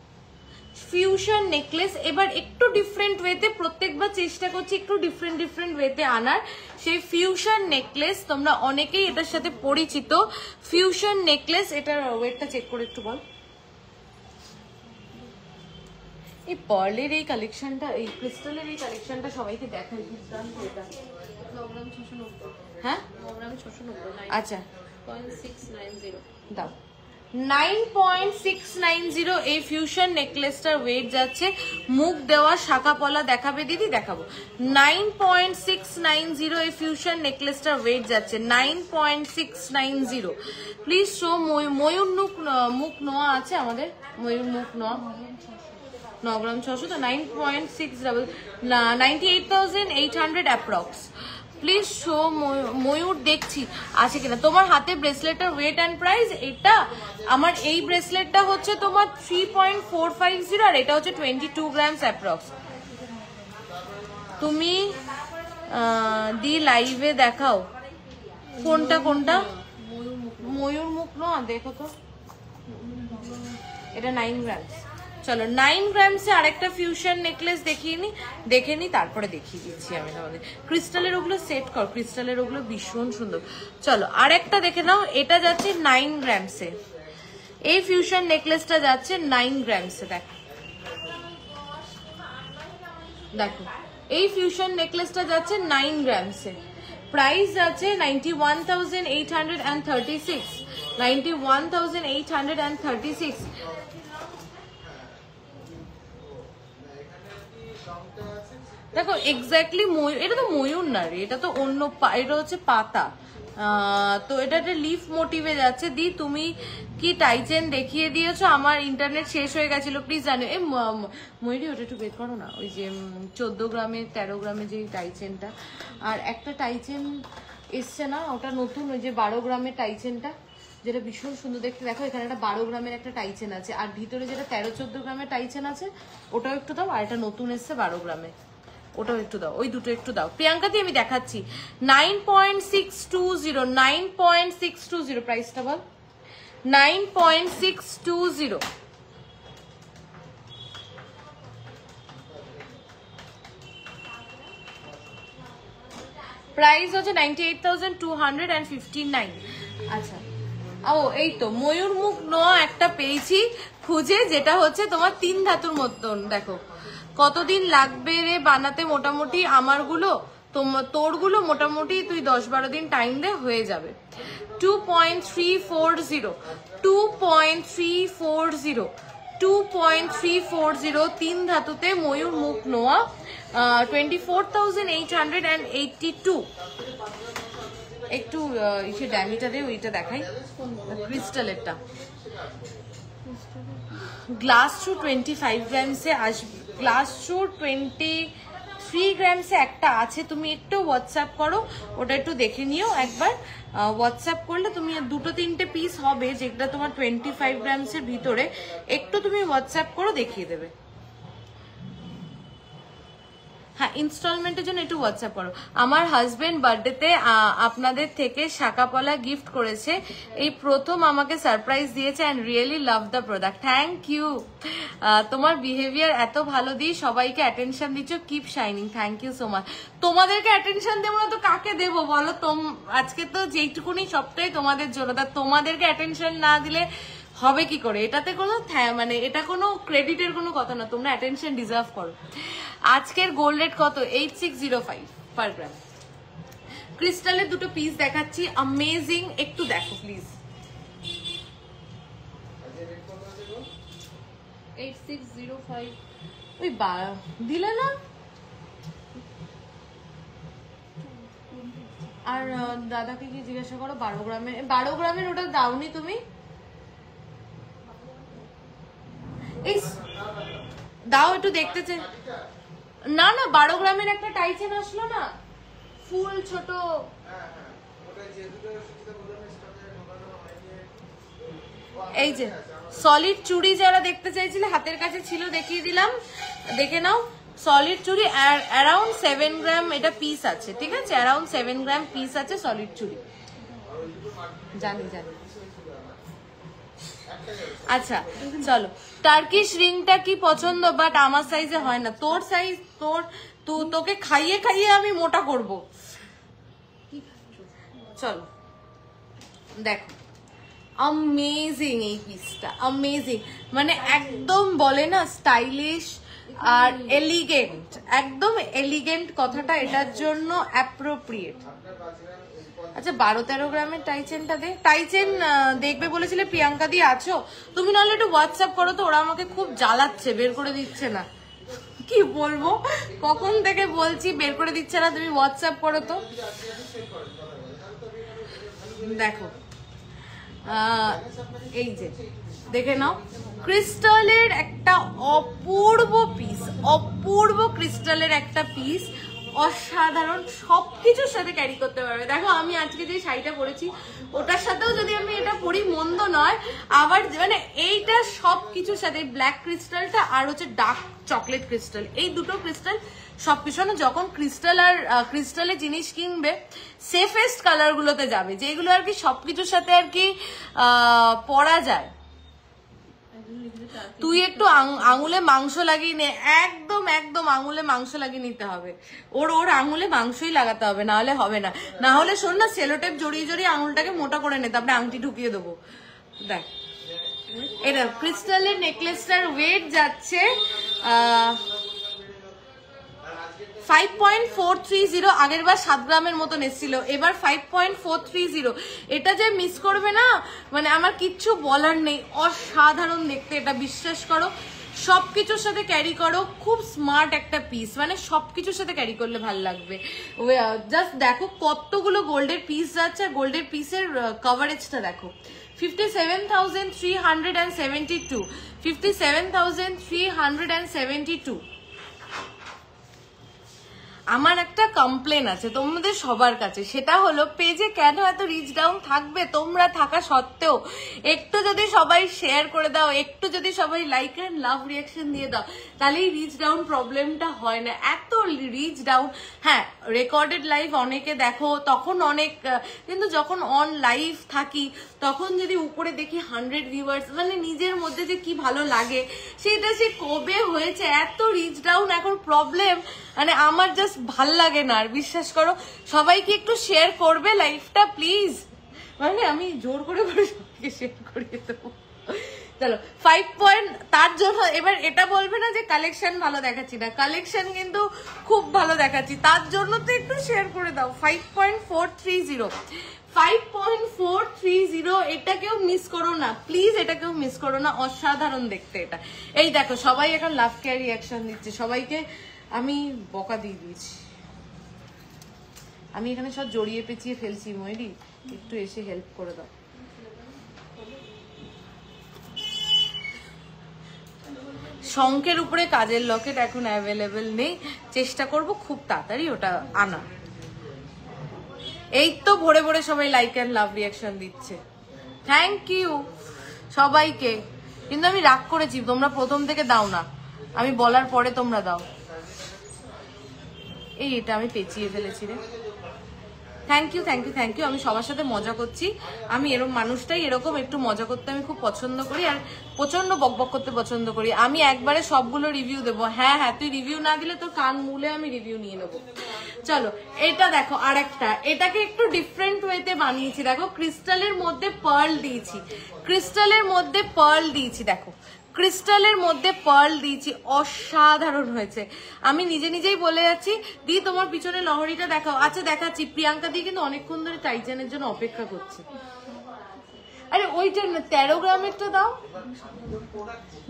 ফিউশন নেকলেস, এবার একটু ডিফারেন্ট ওয়েতে, প্রত্যেকবার চেষ্টা করছি একটু ডিফারেন্ট ওয়েতে আনার। সেই ফিউশন নেকলেস তোমরা অনেকেই এটার সাথে পরিচিত, ফিউশন নেকলেস। এটার ওয়েটটা চেক করে একটু বল। এই পার্লের এই কালেকশনটা, এই ক্রিস্টালের এই কালেকশনটা সবাইকে দেখাই, দুর্দান্ত এটা। হ্যাঁ আচ্ছা, দাও 9.690 এই ফিউশন নেকলেসটার ওয়েট যাচ্ছে। মুখ দেওয়া শাখা পলা দেখাবে দিদি? দেখাবো। 9.690 এই ফিউশন নেকলেসটার ওয়েট যাচ্ছে 9.690। Please show. ময়ূর মুখ নোয়া আছে আমাদের, ময়ূর মুখ নোয়া 9 গ্রাম 600, তো 98,800 অ্যাপ্রক্স। প্লিজ শো ময়ূর, দেখছি আছে কিনা। তোমার হাতে ব্রেসলেটের ওয়েট অ্যান্ড প্রাইস, এটা আমার এই ব্রেসলেটটা হচ্ছে তোমার 3.450 আর এটা হচ্ছে 22 গ্রামস অ্যাপ্রক্স। তুমি দি লাইভে দেখাও কোনটা কোনটা। ময়ূর মুখ নয়, দেখো তো, এটা 9 গ্রামস। চলো 9 গ্রামসে আরেকটা ফিউশন নেকলেস দেখে নি তারপরে দেখিয়ে দিচ্ছি আমি তোমাদের। ক্রিস্টালের ওগুলো সেট কর, ক্রিস্টালের ওগুলো ভীষণ সুন্দর। চলো আরেকটা দেখে নাও, এটা যাচ্ছে 9 গ্রামসে, এই ফিউশন নেকলেসটা যাচ্ছে 9 গ্রামসে। দেখো এই ফিউশন নেকলেসটা যাচ্ছে 9 গ্রামসে, প্রাইস যাচ্ছে 91,836, 91,836। দেখো এক্স্যাক্টলি ময়ূর, এটা তো ময়ূর না রে, এটা তো অন্য, এটা হচ্ছে পাতা। তো এটা একটা লিফ মোটিভে যাচ্ছে। দি তুমি কি টাইচেন দেখিয়ে দিয়েছো? আমার ইন্টারনেট শেষ হয়ে গেছিল, প্লিজ জানো। এই ময়ূরী ওটা একটু বের করো না, ওই যে 14 গ্রামে 13 গ্রামে যে টাইচেনটা, আর একটা টাইচেন এসছে না, ওটা নতুন, ওই যে 12 গ্রামের টাইচেনটা, যেটা ভীষণ সুন্দর দেখতে। দেখো এখানে একটা 12 গ্রামের একটা টাইচেন আছে, আর ভিতরে যেটা 13-14 গ্রামের টাইচেন আছে ওটাও একটু দাও, আর এটা নতুন এসছে 12 গ্রামে, ওটাও একটু দাও, ওই দুটো একটু দাও। প্রিয়াঙ্কা দিয়ে আমি দেখাচ্ছি 9.620, 9.620 প্রাইসটা বল। 9.620 প্রাইস হচ্ছে 98,259। আচ্ছা, ও এই তো ময়ূর মুখ নোয়া একটা পেয়েছি খুঁজে, যেটা হচ্ছে তোমার 3 ধাতুর মতন। দেখো কতদিন লাগবে রে বানাতে? মোটামুটি আমারগুলো, তোরগুলো মোটামুটি তুই 10-12 দিন টাইম দে, হয়ে যাবে। 2.340, 2.340, 2.340 3 ধাতুতে ময়ূর মুখ নোয়া, 24,882। একটু ইসে ড্যামিটারে ওইটা দেখাই, ক্রিস্টালেরটা। গ্লাস শু 25 গ্রামসে আসবে, গ্লাস শু 23 গ্রামসে একটা আছে। তুমি একটু হোয়াটসঅ্যাপ করো, ওটা একটু দেখে নিও একবার। হোয়াটসঅ্যাপ করলে তুমি 2-3টে পিস হবে, যেটা তোমার 25 গ্রামসের ভিতরে, একটু তুমি হোয়াটসঅ্যাপ করো, দেখিয়ে দেবে। হ্যাঁ, ইনস্টলমেন্টের জন্য একটু হোয়াটসঅ্যাপ করো। আমার হাজবেন্ড বার্থডেতে আপনাদের থেকে শাকাপলা গিফট করেছে, এই প্রথম আমাকে সারপ্রাইজ দিয়েছে, and really love the product. Thank you, তোমার বিহেভিয়ার এত ভালো, দিই সবাইকে অ্যাটেনশন দিচ্ছ, keep shining. Thank you so much. তোমাদেরকে অ্যাটেনশন দেবো না তো কাকে দেবো বলো? আজকে তো যেইটুকুনি সবটাই তোমাদের জন্য, তা তোমাদেরকে অ্যাটেনশন না দিলে হবে কি করে? এটাতে কোনো মানে এটা কোনো ক্রেডিটের কোনো কথা না, তোমরা অ্যাটেনশন ডিজার্ভ করো। আজকের গোল্ড রেট কত? 8605 পার গ্রাম। ক্রিস্টালের দুটো পিস দেখাচ্ছি, অ্যামেজিং, একটু দেখো প্লিজ। 8605 ওই দিলে না? আর দাদাকে কি জিজ্ঞাসা করো 12 গ্রামের ওটা দাওনি তুমি? এই দাও একটু দেখতে চাই। না না 12 গ্রামের একটা টাইচেন আসলো না, ফুল ছোট। এই যে সলিড চুড়ি যারা দেখতে চাইছিলে, হাতের কাছে ছিল, দেখিয়ে দিলাম, দেখে নাও। সলিড চুড়ি অ্যারাউন্ড 7 গ্রাম এটা পিস আছে, ঠিক আছে? অ্যারাউন্ড 7 গ্রাম পিস আছে সলিড চুড়ি, জানি জানি। আচ্ছা চলো, টার্কিশ রিংটা কি পছন্দ, বাট আমার সাইজে হয় না। তোর সাইজ, তোকে খাইয়ে খাইয়ে আমি মোটা করব। চলো দেখো, অ্যামেজিং এই পিসটা, অ্যামেজিং, মানে একদম বলে না স্টাইলিশ আর এলিগেন্ট, একদম এলিগেন্ট কথাটা এটার জন্য অ্যাপ্রোপ্রিয়েট। আচ্ছা 12-13 গ্রামের টাইচেনটা দে। টাইচেন দেখবে বলেছিলে প্রিয়াঙ্কা দি, আছো তুমি? নাহলে একটু হোয়াটসঅ্যাপ করো তো, ওরা আমাকে খুব জ্বালাচ্ছে, বের করে দিচ্ছে না। কি বলবো, কখন থেকে বলছি, বের করে দিচ্ছে না, তুমি হোয়াটসঅ্যাপ করো তো। দেখো এই যে দেখে নাও, ক্রিস্টালের একটা অপূর্ব পিস, অপূর্ব ক্রিস্টালের একটা পিস, অসাধারণ, সবকিছুর সাথে ক্যারি করতে পারবে। দেখো আমি আজকে যে শাড়িটা পরেছি ওটার সাথেও যদি আমি এটা পরি মন্দ নয়। আবার মানে এইটা সবকিছুর সাথে, ব্ল্যাক ক্রিস্টালটা আর হচ্ছে ডার্ক চকলেট ক্রিস্টাল, এই দুটো ক্রিস্টাল সবকিছু, যখন ক্রিস্টাল আর ক্রিস্টালের জিনিস কিনবে সেফেস্ট কালার গুলোতে যাবে, যেগুলো আর কি সবকিছুর সাথে আর কি পরা যায়। তুই একটু আঙুলে মাংস লাগিয়ে নে, একদম একদম আঙুলে মাংস লাগিয়ে নিতে হবে, ওর আঙুলে মাংসই লাগাতে হবে, না হলে হবে না। না হলে শোন না, সেলোটেপ জড়িয়ে জড়িয়ে আঙুলটাকে মোটা করে নে, তারপরে আংটি ঢুকিয়ে দেবো। দেখ এটা ক্রিস্টালের নেকলেসটার ওয়েট যাচ্ছে 5.430। আগের বার 7 গ্রামের মতন এসেছিল, এবার 5.430। এটা যে মিস করবে না, মানে আমার কিচ্ছু বলার নেই, অসাধারণ দেখতে এটা, বিশ্বাস করো। সবকিছুর সাথে ক্যারি করো, খুব স্মার্ট একটা পিস, মানে সবকিছুর সাথে ক্যারি করলে ভালো লাগবে। জাস্ট দেখো কতগুলো গোল্ডের পিস যাচ্ছে, আর গোল্ডের পিসের কভারেজটা দেখো, 57,372, 57,372। আমার একটা কমপ্লেন আছে তোমাদের সবার কাছে, সেটা হলো পেজে কেন এত রিচ ডাউন থাকবে, তোমরা থাকা সত্ত্বেও একটু যদি সবাই শেয়ার করে দাও, একটু যদি সবাই লাইক এন্ড লাভ রিয়াকশন দিয়ে দাও, তাহলে এই রিচ ডাউন প্রবলেমটা হয় না। এত রিচ ডাউন, হ্যাঁ রেকর্ডেড লাইভ অনেকে দেখো তখন অনেক, কিন্তু যখন অন লাইভ থাকি তখন যদি উপরে দেখি 100 ভিউয়ার্স, মানে নিজের মধ্যে যে কি ভালো লাগে সেটা সে কবে হয়েছে। এত রিচ ডাউন এখন প্রবলেম, মানে আমার জাস্ট ভাল লাগে না। আর বিশ্বাস করো, সবাইকে একটু শেয়ার করবে লাইভটা প্লিজ, মানে আমি জোর করে সবাইকে শেয়ার করিয়ে দেবো। চলো 5 তার জন্য এবার এটা বলবে না যে কালেকশন ভালো দেখাচ্ছি না, কালেকশন কিন্তু খুব ভালো দেখাচ্ছি, তার জন্য তো একটু শেয়ার করে দাও। 5.430, এটাকেও মিস করো না প্লিজ, এটাকেও মিস করো না, অসাধারণ দেখতে এটা। এই দেখো সবাই এখন লাভ কেয়ার রিয়াকশন দিচ্ছে, সবাইকে আমি বকা দিয়ে দিয়েছি, আমি এখানে সব জড়িয়ে পেঁচিয়ে ফেলছি। ময়ূরী একটু এসে হেল্প করে দাও। শঙ্কের উপরে কাজের লকেট এখন অ্যাভেলেবেল নেই, চেষ্টা করব খুব তাড়াতাড়ি ওটা আনা। এই তো ভরে ভরে সবাই লাইক এন্ড লাভ রিয়াকশন দিচ্ছে, থ্যাংক ইউ সবাইকে। কিন্তু আমি রাগ করেছি, তোমরা প্রথম থেকে দাও না, আমি বলার পরে তোমরা দাও। এই এটা আমি পেঁচিয়ে ফেলেছি রে, thank you thank you thank you. আমি সবার সাথে মজা করছি, আমি এরকম মানুষটাই, এরকম একটু মজা করতে আমি খুব পছন্দ করি, আর প্রচন্ড বকবক করতে পছন্দ করি। আমি একবারে সবগুলো রিভিউ দেবো, হ্যাঁ হ্যাঁ তুই রিভিউ না দিলে তোর কান মুলে আমি রিভিউ নিয়ে নেবো। চলো এটা দেখো আরেকটা, এটাকে একটু ডিফারেন্ট ওয়েতে বানিয়েছি। দেখো ক্রিস্টালের মধ্যে পার্ল দিয়েছি, ক্রিস্টালের মধ্যে পার্ল দিয়েছি, দেখো ক্রিস্টালের মধ্যে পার্ল দিয়েছি, অসাধারণ হয়েছে। আমি নিজে নিজেই বলে যাচ্ছি। দি তোমার পিছনে লহরিটা দেখাও। আচ্ছা দেখাচ্ছি। প্রিয়াঙ্কা দি কিন্তু অনেকক্ষণ ধরে টাইজানের জন্য অপেক্ষা করছে। আরে ওইটা না, 13 গ্রামেরটা দাও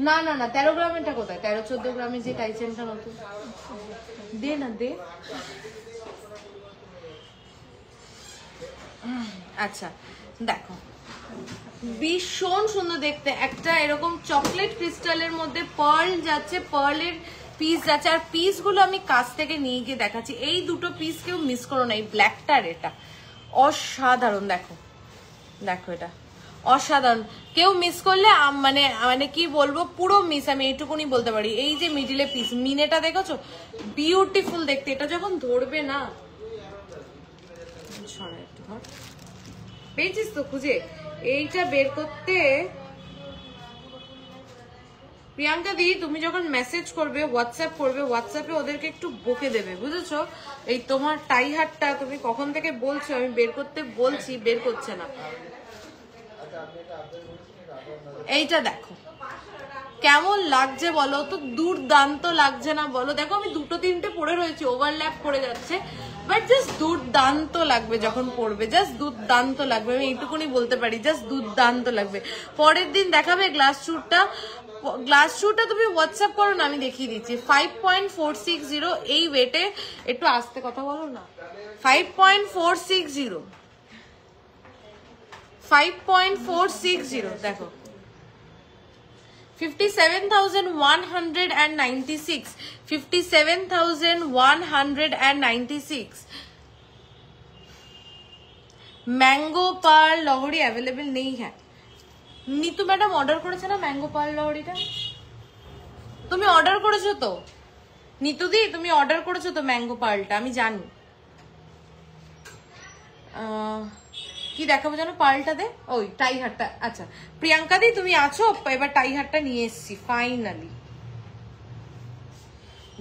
না। না না 13 গ্রামেরটা কোথায়? 13-14 গ্রামের যে টাইজেনটা নতুন দে না, দে। আচ্ছা দেখো ভীষণ সুন্দর দেখতে, একটা এরকম চকলেট ক্রিস্টালের মধ্যে পার্ল যাচ্ছে, পার্লের পিস যাচ্ছে। আর পিস গুলো আমি কাছ থেকে নিয়ে গিয়ে দেখাচ্ছি। এই দুটো পিস কেউ মিস করো না, এই ব্ল্যাকটা আর এটা অসাধারণ। দেখো দেখো এটা অসাধারণ, কেউ মিস করলে মানে মানে কি বলবো, পুরো মিস। আমি এইটুকুনি বলতে পারি। এই যে মিডিলে পিস মিনেটা দেখেছো, বিউটিফুল দেখতে। এটা যখন ধরবে না, একটু ধর, পেয়েছিস তো খুঁজে? এইটা বের করতে প্রিয়াঙ্কা দি তুমি যখন মেসেজ করবে, হোয়াটসঅ্যাপ করবে, হোয়াটসঅ্যাপে ওদেরকে একটু বকে দেবে, বুঝেছো? এই তোমার টাই হাটটা তুমি কখন থেকে বলছো, আমি বের করতে বলছি, বের করছে না। এইটা দেখো কেমন লাগছে বলো তো, দুর্দান্ত লাগছে না বলো? দেখো আমি 2-3টে পরে রয়েছি, ওভারল্যাপ করে যাচ্ছে, বাট জাস্ট দুর্দান্ত লাগবে যখন পরবে, জাস্ট দুর্দান্ত লাগবে। আমি এইটুকুনি বলতে পারি, জাস্ট দুর্দান্ত লাগবে। পরের দিন দেখাবে গ্লাস শুটটা। গ্লাস শুটটা তুমি হোয়াটসঅ্যাপ করো না, আমি দেখিয়ে দিচ্ছি। 5.460 এই ওয়েটে। একটু আস্তে কথা বলো না। 5.460 5.460 দেখো 57,196 57,196 मैंगो पार्ल लहरी अवेलेबल नहीं है। नीतू मैडम ऑर्डर করেছে না ম্যাঙ্গো পার্ল লহরিটা? তুমি অর্ডার করেছো তো नीतू दी, তুমি অর্ডার করেছো তো ম্যাঙ্গো পার্লটা? আমি জানি। কি দেখাবো জানো পার্লটা? দে ওই টাই হাটটা। আচ্ছা প্রিয়াঙ্কা দি তুমি আছো? এবার টাই হাটটা নিয়ে এসেছি ফাইনালি।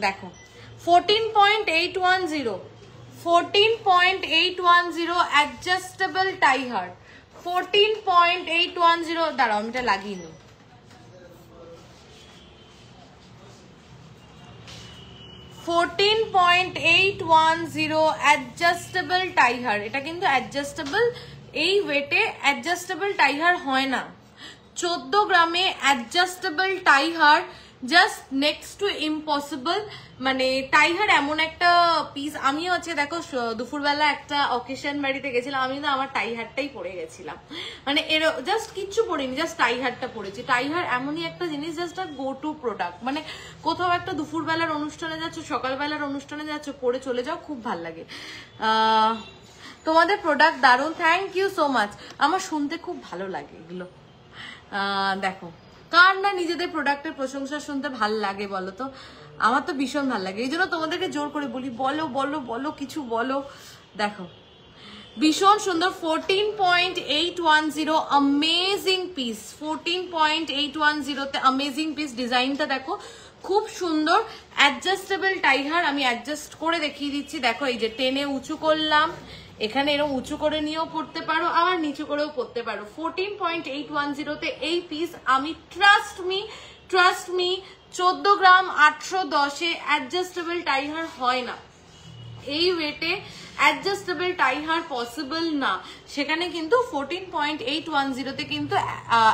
দেখো 14.810 14.810 অ্যাডজাস্টেবল টাই হাট। 14.810 দাঁড়াও আমি এটা লাগিয়ে নিই। 14.810 অ্যাডজাস্টেবল টাই হার। এটা কিন্তু অ্যাডজাস্টেবল, এই ওয়েটে অ্যাডজাস্টেবল টাই হার হয় না। 14 গ্রামে অ্যাডজাস্টেবল টাই হার জাস্ট নেক্সট টু ইম্পসিবল। মানে টাই হার এমন একটা পিস। আমিও আছে দেখো দুপুরবেলা একটা অকেশন বাড়িতে গেছিলাম, আমি না আমার টাই হারটাই পরে গেছিলাম। মানে এর জাস্ট কিচ্ছু পরিনি, জাস্ট টাই হারটা পরেছি। টাই হার এমনই একটা জিনিস, জাস্ট গো টু প্রোডাক্ট। মানে কোথাও একটা দুপুরবেলার অনুষ্ঠানে যাচ্ছ, সকালবেলার অনুষ্ঠানে যাচ্ছ, পরে চলে যাও, খুব ভাল লাগে। তোমাদের প্রোডাক্ট দারুণ, থ্যাংক ইউ সো মাচ। আমার শুনতে খুব ভালো লাগে এগুলো। দেখো কার না নিজেদের প্রোডাক্টের প্রশংসা শুনতে ভাল লাগে বলো তো? আমার তো ভীষণ ভাল লাগে, এই জন্য তোমাদেরকে জোর করে বলি বলো বলো বলো, কিছু বলো। দেখো ভীষণ সুন্দর 14.810 অ্যামেজিং পিস। 14.810 তে অ্যামেজিং পিস। ডিজাইনটা দেখো খুব সুন্দর। অ্যাডজাস্টেবল টাই হার আমি অ্যাডজাস্ট করে দেখিয়ে দিচ্ছি। দেখো এই যে টেনে উঁচু করলাম, এখানে এরকম উঁচু করে নিয়েও পড়তে পারো, আবার নিচু করেও পড়তে পারো। 14.810 তে এই পিস আমি ট্রাস্ট মি 14 গ্রাম 810 এ অ্যাডজাস্টেবল টাই হার হয় না। এই ওয়েটে অ্যাডজাস্টেবল টাই হার পসিবল না, সেখানে কিন্তু 14.810 তে কিন্তু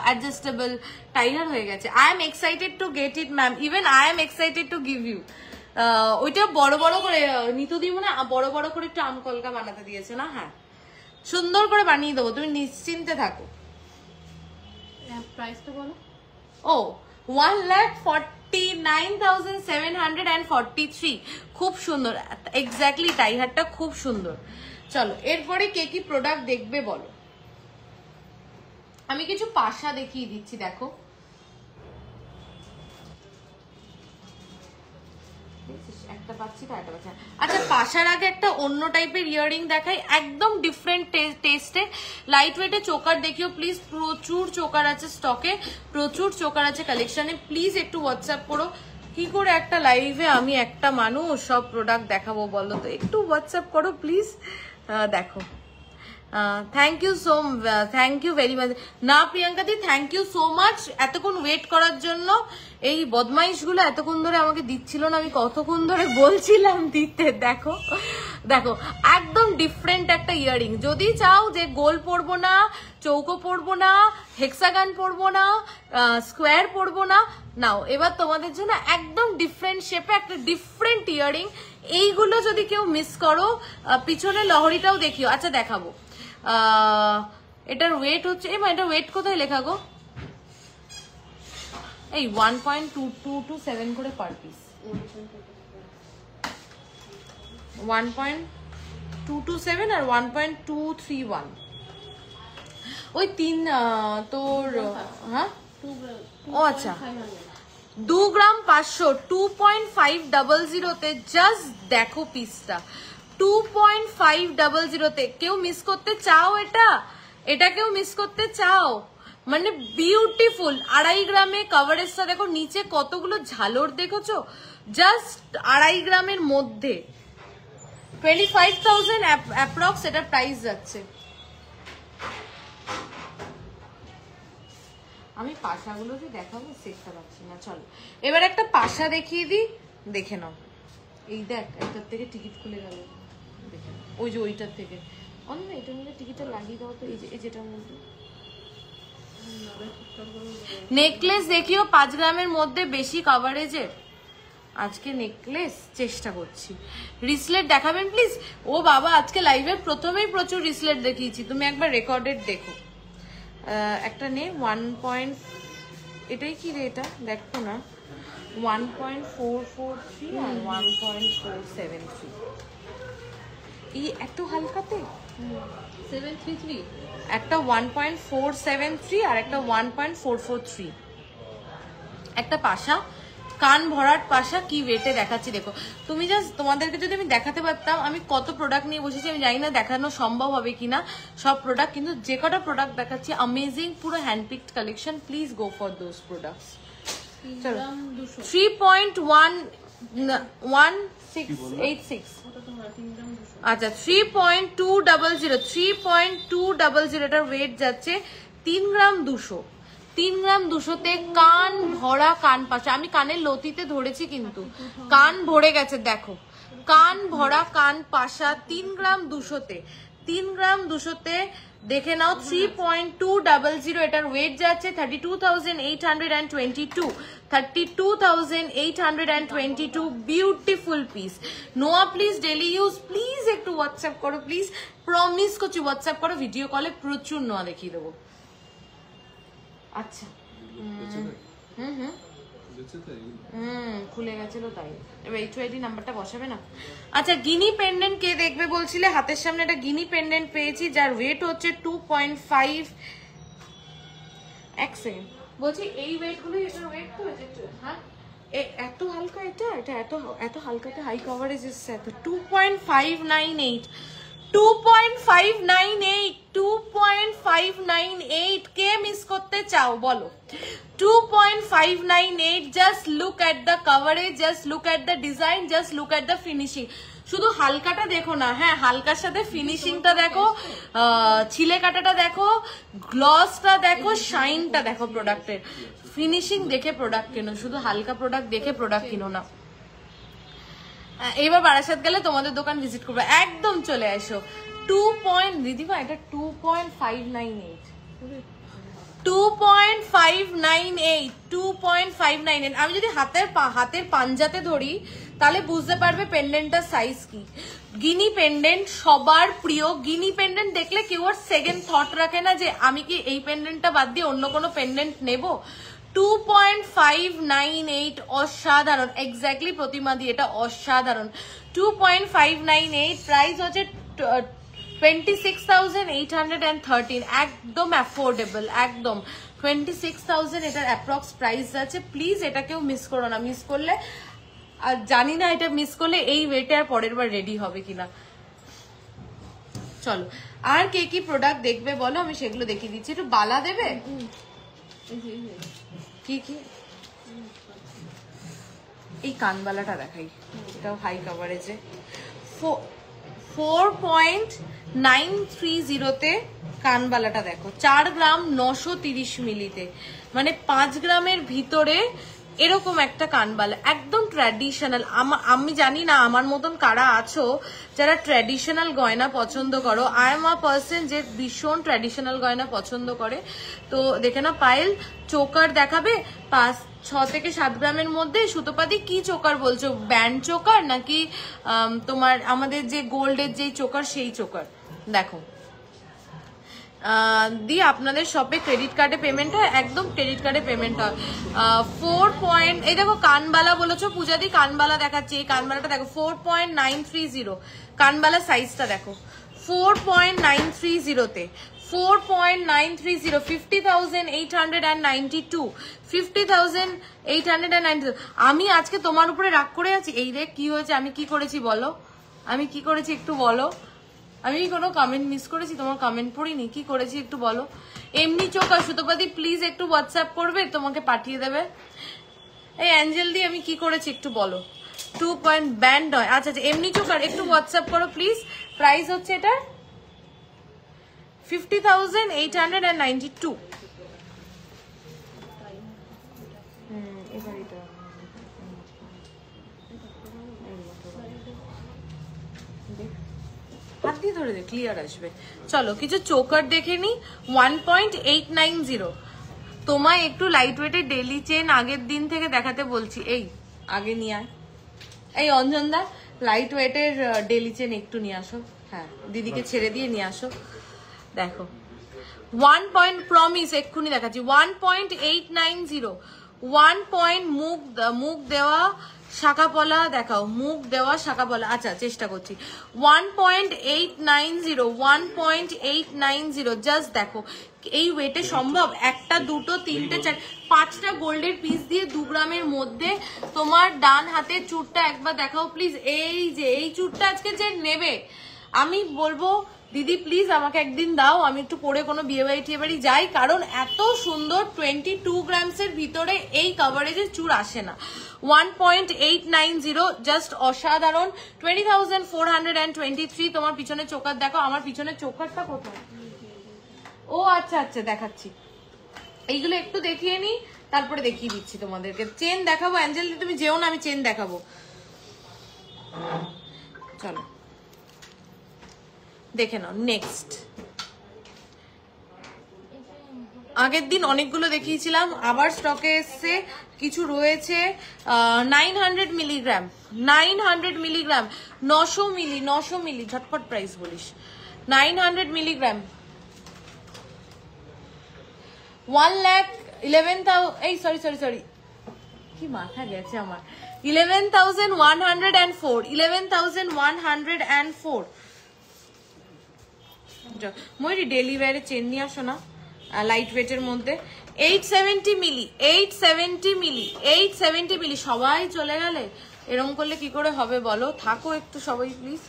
অ্যাডজাস্টেবল টাই হার হয়ে গেছে। I am excited to get it ma'am, even I am excited to give you. ওইটা বড় বড় করে নিতু দি মনে বড় বড় করে একটু আমকলকা বানাতে দিয়েছে না? হ্যাঁ সুন্দর করে বানিয়ে দেবো, তুমি নিশ্চিন্তে থাকো। প্রাইসটা বলো। ও 1,49,743। খুব সুন্দর, এক্স্যাক্টলি টাই হারটা খুব সুন্দর। চলো এরপরে কে কি প্রোডাক্ট দেখবে বলো। আমি কিছু পাশা দেখিয়ে দিচ্ছি। দেখো একটা পাচ্ছি তো একটা পাচ্ছি। আচ্ছা পাশার আগে একটা অন্য টাইপের ইয়াররিং দেখাই, একদম ডিফারেন্ট টেস্টে। লাইট ওয়েটে চোকার দেখিও প্লিজ। প্রচুর চোকার আছে স্টকে, প্রচুর চোকার আছে কালেকশনে। প্লিজ একটু হোয়াটসঅ্যাপ করো। কি করে একটা লাইভে আমি একটা মানুষ সব প্রোডাক্ট দেখাবো বলো তো? একটু হোয়াটসঅ্যাপ করো প্লিজ। দেখো, থ্যাংক ইউ ভেরি মাচ। না প্রিয়াঙ্কা দি, থ্যাংক ইউ সো মাচ এতক্ষণ ওয়েট করার জন্য। এই বদমাইশগুলো এতক্ষণ ধরে আমাকে দিচ্ছিল না, আমি কতক্ষণ ধরে বলছিলাম দিতে। দেখো দেখো, একদম ডিফারেন্ট একটা ইয়ারিং। যদি চাও যে গোল পরবো না, চৌকো পরবো না, হেক্সাগান পরবো না, স্কোয়ার পরবো না, নাও এবার তোমাদের জন্য একদম ডিফারেন্ট শেপে একটা ডিফারেন্ট ইয়ারিং। এইগুলো যদি কেউ মিস করো, পিছনে লহরিটাও দেখিও। আচ্ছা দেখাবো। এটার ওয়েট হচ্ছে, এটার ওয়েট কোথায় লেখা গো? এই 1.2227 করে পার পিস, 1.227 আর 1.231, ওই তিন তোর, হ্যাঁ ও আচ্ছা 2 গ্রাম 500, 2.500 জাস্ট দেখো পিসটা, 2.500 কেউ মিস করতে চাও? এটা কেউ মিস করতে চাও? মানে বিউটিফুল 2.5 গ্রামে কভারেজটা দেখো, নিচে কতগুলো ঝালর দেখেছো, জাস্ট 2.5 গ্রামের মধ্যে 25,000 অ্যাপ্রক্স এটার প্রাইস যাচ্ছে। আমি পাশাগুলো যে দেখাবো সেটা পাচ্ছি না, চলো এবার একটা পাশা দেখিয়ে দিই, দেখে নাও। এই দেখ, একটার থেকে টিকিট খুলে গেল, দেখে নাও। ওই যে ওইটার থেকে অন্য, এটার মধ্যে টিকিটটা লাগিয়ে দাও তো, এই যেটার মধ্যে। নেকলেস দেখিও 5 গ্রামের মধ্যে, বেশি কভারেজের। আজকে নেকলেস চেষ্টা করছি। রিসলেট দেখাবেন প্লিজ? ও বাবা, আজকে লাইভের প্রথমেই প্রচুর রিসলেট দেখিয়েছি, তুমি একবার রেকর্ডেড দেখো। একটা নে 1. এটাই কি রে, এটা দেখো না, 1.443 আর 1.473। এই এত হালকাতে 733, একটা 1.473 আর একটা 1.443। একটা পাশা, কান ভরাট পাশা, কি ওয়েটে দেখাচ্ছি দেখো। তুমি জাস্ট, তোমাদেরকে যদি আমি দেখাতে পারতাম আমি কত প্রোডাক্ট নিয়ে বসেছি, আমি জানি না দেখানো সম্ভব হবে কিনা সব প্রোডাক্ট, কিন্তু যে কটা প্রোডাক্ট দেখাচ্ছি অ্যামেজিং, পুরো handpicked collection. Please go for those products. 3.1686, আচ্ছা 3.200 এটার ওয়েট যাচ্ছে 3 গ্রাম 200, 3 গ্রাম 200-তে কান ভরা কান পাশা। আমি কানের লতিতে ধরেছি কিন্তু কান ভরে গেছে, দেখো কান ভরা কান পাশা 3 গ্রাম 200-তে, 3 গ্রাম 200-তে দেখে নাও। 3.200 এটার ওয়েট যাচ্ছে 32,822, 32,822। Beautiful piece. নোয়া প্লিজ ডেলি ইউজ, প্লিজ একটু হোয়াটসঅ্যাপ করো প্লিজ, প্রমিস করছি হোয়াটসঅ্যাপ করো, ভিডিও কলে প্রচুর নোয়া দেখিয়ে দেবো। আচ্ছা খুলে গেছিল তাই, এবার HYD নাম্বারটা বসাবে না। আচ্ছা গিনি পেন্ডেন্ট কে দেখবে বলছিলে? হাতের সামনে একটা গিনি পেন্ডেন্ট পেয়েছি যার ওয়েট হচ্ছে 2.5। এক সেকেন্ড বলছি, এই ওয়েট গুলো, এটার ওয়েট তো হ্যাঁ এত হালকা, এটা এত হালকাতে হাই কভারেজ এসছে এত। 2.598, 2.598 কে মিস করতে চাও বলো? 2.598, just look at the coverage, just look at the design, just look at the finishing. শুধু হালকাটা দেখো না, হ্যাঁ হালকার সাথে ফিনিশিংটা দেখো, ছিলে কাটাটা দেখো, গ্লসটা দেখো, শাইনটা দেখো প্রোডাক্টের। ফিনিশিং দেখে প্রোডাক্ট কেনো, শুধু হালকা প্রোডাক্ট দেখে প্রোডাক্ট কিনো না। এবার বারাসাত গেলে তোমাদের দোকান ভিজিট করবো, একদম চলে আসো। 2. দিদিমা এটা 2.598, 2.598। আমি যদি হাতের পাঞ্জাতে ধরি তাহলে বুঝতে পারবে পেন্ডেন্টটার সাইজ কি। গিনি পেন্ডেন্ট সবার প্রিয়। গিনি পেন্ডেন্ট দেখলে কেউ আর সেকেন্ড থট রাখে না যে আমি কি এই পেন্ডেন্টটা বাদ দিয়ে অন্য কোনো পেন্ডেন্ট নেব। 2.598 অসাধারণ, এক্স্যাক্টলি প্রতিমা দিয়ে এটা অসাধারণ। 2.598 প্রাইস হচ্ছে 26,813, একদম অ্যাফোর্ডেবল, একদম 26,000 এটার অ্যাপ্রক্স প্রাইস আছে। প্লিজ এটা কেউ মিস করো না, মিস করলে আর জানি না এটা মিস করলে এই ওয়েটে আর পরের বার রেডি হবে কিনা। চলো আর কে কি প্রোডাক্ট দেখবে বলো, আমি সেগুলো দেখিয়ে দিচ্ছি। একটু বালা দেবে, কি কি এই কানবালাটা দেখাই, এটাও হাই কাভারেজে 4.930 কানবালাটা দেখো, 4 গ্রাম 930 মিলিতে, মানে 5 গ্রামের ভিতরে এরকম একটা কানবালা, একদম ট্র্যাডিশনাল। আমি জানি না আমার মতন কারা আছো যারা ট্র্যাডিশনাল গয়না পছন্দ করো। আই এম আ পার্সন যে ভীষণ ট্র্যাডিশনাল গয়না পছন্দ করে। তো দেখে না পায়েল, চোকার দেখাবে 6 থেকে 7 গ্রামের মধ্যে। সুতোপাদি কি চোকার বলছো, ব্যান্ড চোকার নাকি তোমার আমাদের যে গোল্ডের যে চোকার সেই চোকার? দেখো দিয়ে আপনাদের শপে ক্রেডিট কার্ডে পেমেন্ট হয়, একদম ক্রেডিট কার্ডে পেমেন্ট হয়। 4 পয়েন্ট, এই দেখো কানবালা বলেছো পূজাদি, কানবালা দেখাচ্ছি, এই কানবালাটা দেখো 4.930 কানবালা সাইজটা দেখো 4.930-তে 4.930, 50,892, 50,892। আমি আজকে তোমার উপরে রাগ করে আছি? এই রে কি হয়েছে, আমি কি করেছি বলো, আমি কি করেছি একটু বলো? আমি কোনো কমেন্ট মিস করেছি? তোমার কমেন্ট পড়িনি, কি করেছি একটু বলো? এমনি চোকার সুতোপাদি প্লিজ একটু হোয়াটসঅ্যাপ করবে, তোমাকে পাঠিয়ে দেবে। এই অ্যাঞ্জেল দি আমি কি করেছি একটু বলো? 2 পয়েন্ট ব্যান্ড নয়, আচ্ছা আচ্ছা এমনি চোকার, একটু হোয়াটসঅ্যাপ করো প্লিজ। প্রাইস হচ্ছে এটা 50,892। হাত দিয়ে ধরে দে, ক্লিয়ার আসবে। চলো কিছু চোকার দেখে নি। 1.890। তোমায় একটু লাইট ওয়েটের ডেলি চেন আগের দিন থেকে দেখাতে বলছি, এই আগে নিয়ে আয়। এই অঞ্জনদা লাইট ওয়েটের ডেলি চেন একটু নিয়ে আসো, হ্যাঁ দিদিকে ছেড়ে দিয়ে নিয়ে আসো। দেখো 1 পয়েন্ট প্রমিস এক্ষুনি দেখাচ্ছি, 1.890। 1 পয়েন্ট মুখ দেওয়া শাকাপলা দেখাও, মুখ দেওয়া শাকাপলা, আচ্ছা চেষ্টা করছি। 1.890, 1.890 জাস্ট দেখো। এই ওয়েটে সম্ভব? 1, 2, 3, 4, 5টা গোল্ডের পিস দিয়ে 2 গ্রামের মধ্যে। তোমার ডান হাতের চুড়টা একবার দেখাও প্লিজ। এই যে এই চুড়টা আজকে যে নেবে, আমি বলবো দিদি প্লিজ আমাকে একদিন দাও, আমি একটু পরে কোনো বিয়ে বাড়ি টিয়ে বাড়ি যাই, কারণ এত সুন্দর 22 গ্রামসের ভিতরে এই কাভারেজের চুড় আসে না। 1.890 জাস্ট অসাধারণ। 20,423। তোমার পিছনে চোকার দেখো, আমার পিছনে চোকারটা কোথায়? ও আচ্ছা আচ্ছা দেখাচ্ছি, এইগুলো একটু দেখিয়ে নি তারপরে দেখিয়ে দিচ্ছি তোমাদেরকে। চেন দেখাবো অ্যাঞ্জেল, তুমি যেও না, আমি চেন দেখাবো। চলো দেখে নাও নেক্সট। আগের দিন অনেকগুলো দেখিয়েছিলাম, আবার স্টকে এসছে, কিছু রয়েছে। 900 মিলিগ্রাম, 900 মিলিগ্রাম, 900 মিলি, ঝটপট প্রাইস বলিস। 900 মিলিগ্রাম 1,11,000, এই সরি কি মাথা গেছে আমার, 11,104, 11,104। ময়ূরী ডেলি ওয়্যারে চেন নিয়ে আসো না লাইট ওয়েটের মধ্যে। 870 মিলি, 870 মিলি, 870 মিলি। সবাই চলে গেলে এরকম করলে কি করে হবে বলো? থাকো একটু সবাই প্লিজ।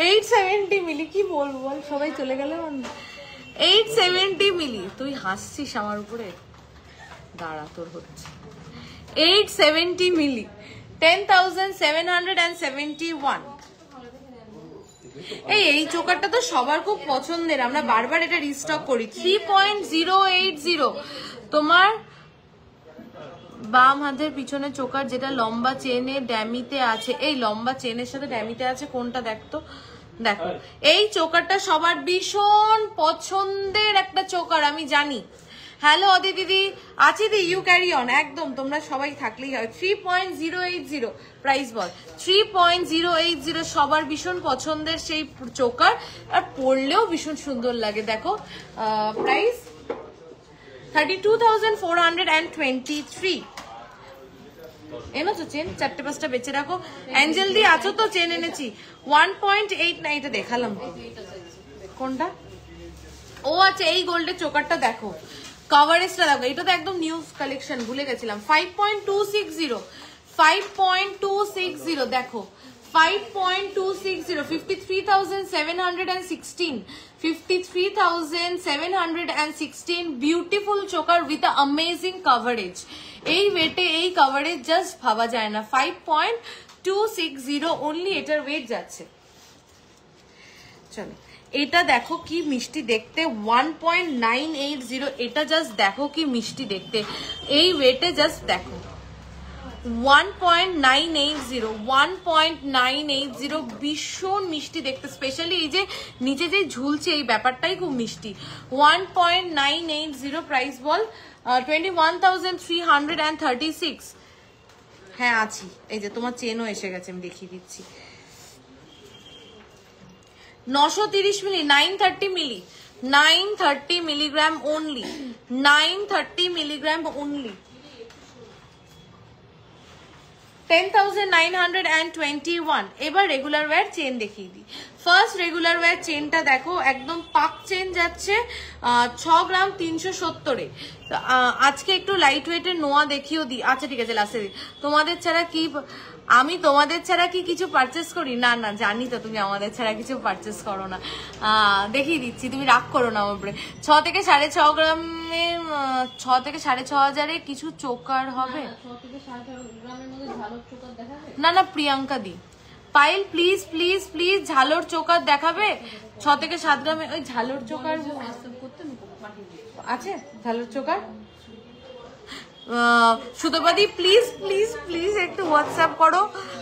870 মিলি কি বলবো বল, সবাই চলে গেলে। 870 মিলি, তুই হাসছিস আমার উপরে, দাঁড়া তোর হচ্ছে। 870 মিলি, 10,771। এই চোকারটা তো সবার খুব পছন্দের, আমরা বারবার এটা রিস্টক করি। 3.080 তোমার বাম হাতের পিছনে চোকার, যেটা লম্বা চেনে ড্যামিতে আছে। এই লম্বা চেনের সাথে ড্যামিতে আছে কোনটা দেখতো? দেখো এই চোকারটা সবার ভীষণ পছন্দের একটা চোকার, আমি জানি। হ্যালো অদি দিদি, আছি দি, ইউ ক্যারি অন, একদম তোমরা সবাই থাকলেই হয়। 3.080 প্রাইস বল। 3.080 সবার ভীষণ পছন্দের সেই চোকার, আর পরলেও ভীষণ সুন্দর লাগে। দেখো প্রাইস 32,423। এনেছো চেন? 4-5টা বেঁচে রাখো। অ্যাঞ্জেল দি আছো তো? চেন এনেছি 1.89, এটা দেখালাম কোনটা? ও আচ্ছা এই গোল্ডের চোকারটা দেখো, কভারেজটা দেখো, এটা তো একদম নিউ কালেকশন, ভুলে গেছিলাম। 5.260, 5.260 দেখো, 5.260, 53,716, 53,716 beautiful choker with amazing coverage. এই ওয়েটে এই কভারেজ জাস্ট ভাবা যায় না। 5.260 অনলি এটার ওয়েট যাচ্ছে। চলো এটা দেখো কি মিষ্টি দেখতে, 1.980। এটা জাস্ট দেখো কি মিষ্টি দেখতে, এই ওয়েটে জাস্ট দেখো 1.980 ভীষণ মিষ্টি দেখতে, স্পেশালি এই যে নিচে যে ঝুলছে এই ব্যাপারটাই খুব মিষ্টি। 1.980 প্রাইস বল 21,336। হ্যাঁ আছি, এই যে তোমার চেনও এসে গেছে, আমি দেখিয়ে দিচ্ছি। 930 মিলি, 930 মিলি, 930 মিলিগ্রাম ওনলি, 930 মিলিগ্রাম ওনলি, 10,921। এবার রেগুলার ওয়্যার চেন দেখিয়ে দিই। ফার্স্ট রেগুলার ওয়্যার চেনটা দেখো একদম পাক চেন যাচ্ছে 6 গ্রাম 370-এ। আজকে একটু লাইট ওয়েটের নোয়া দেখিয়েও দিই। আচ্ছা ঠিক আছে, লাস্টে দিই। তোমাদের ছাড়া কি আমি তোমাদের ছাড়া কি কিছু পারচেস করি? না না, জানি তো তুমি আমাদের ছাড়া কিছু পারচেস করো না। দেখিয়ে দিচ্ছি, তুমি রাগ করো না আমার উপরে। 6 থেকে 6.5 গ্রামে 6 থেকে 6,500-এ কিছু চোকার হবে। না না প্রিয়াঙ্কা দি, পায়েল প্লিজ প্লিজ প্লিজ ঝালর চোকার দেখাবে। 6 থেকে 7 গ্রামে ওই ঝালর চোকার আছে, ঝালর চোকার। সুতোপাদি প্লিজ প্লিজ প্লিজ একটু হোয়াটসঅ্যাপ করো,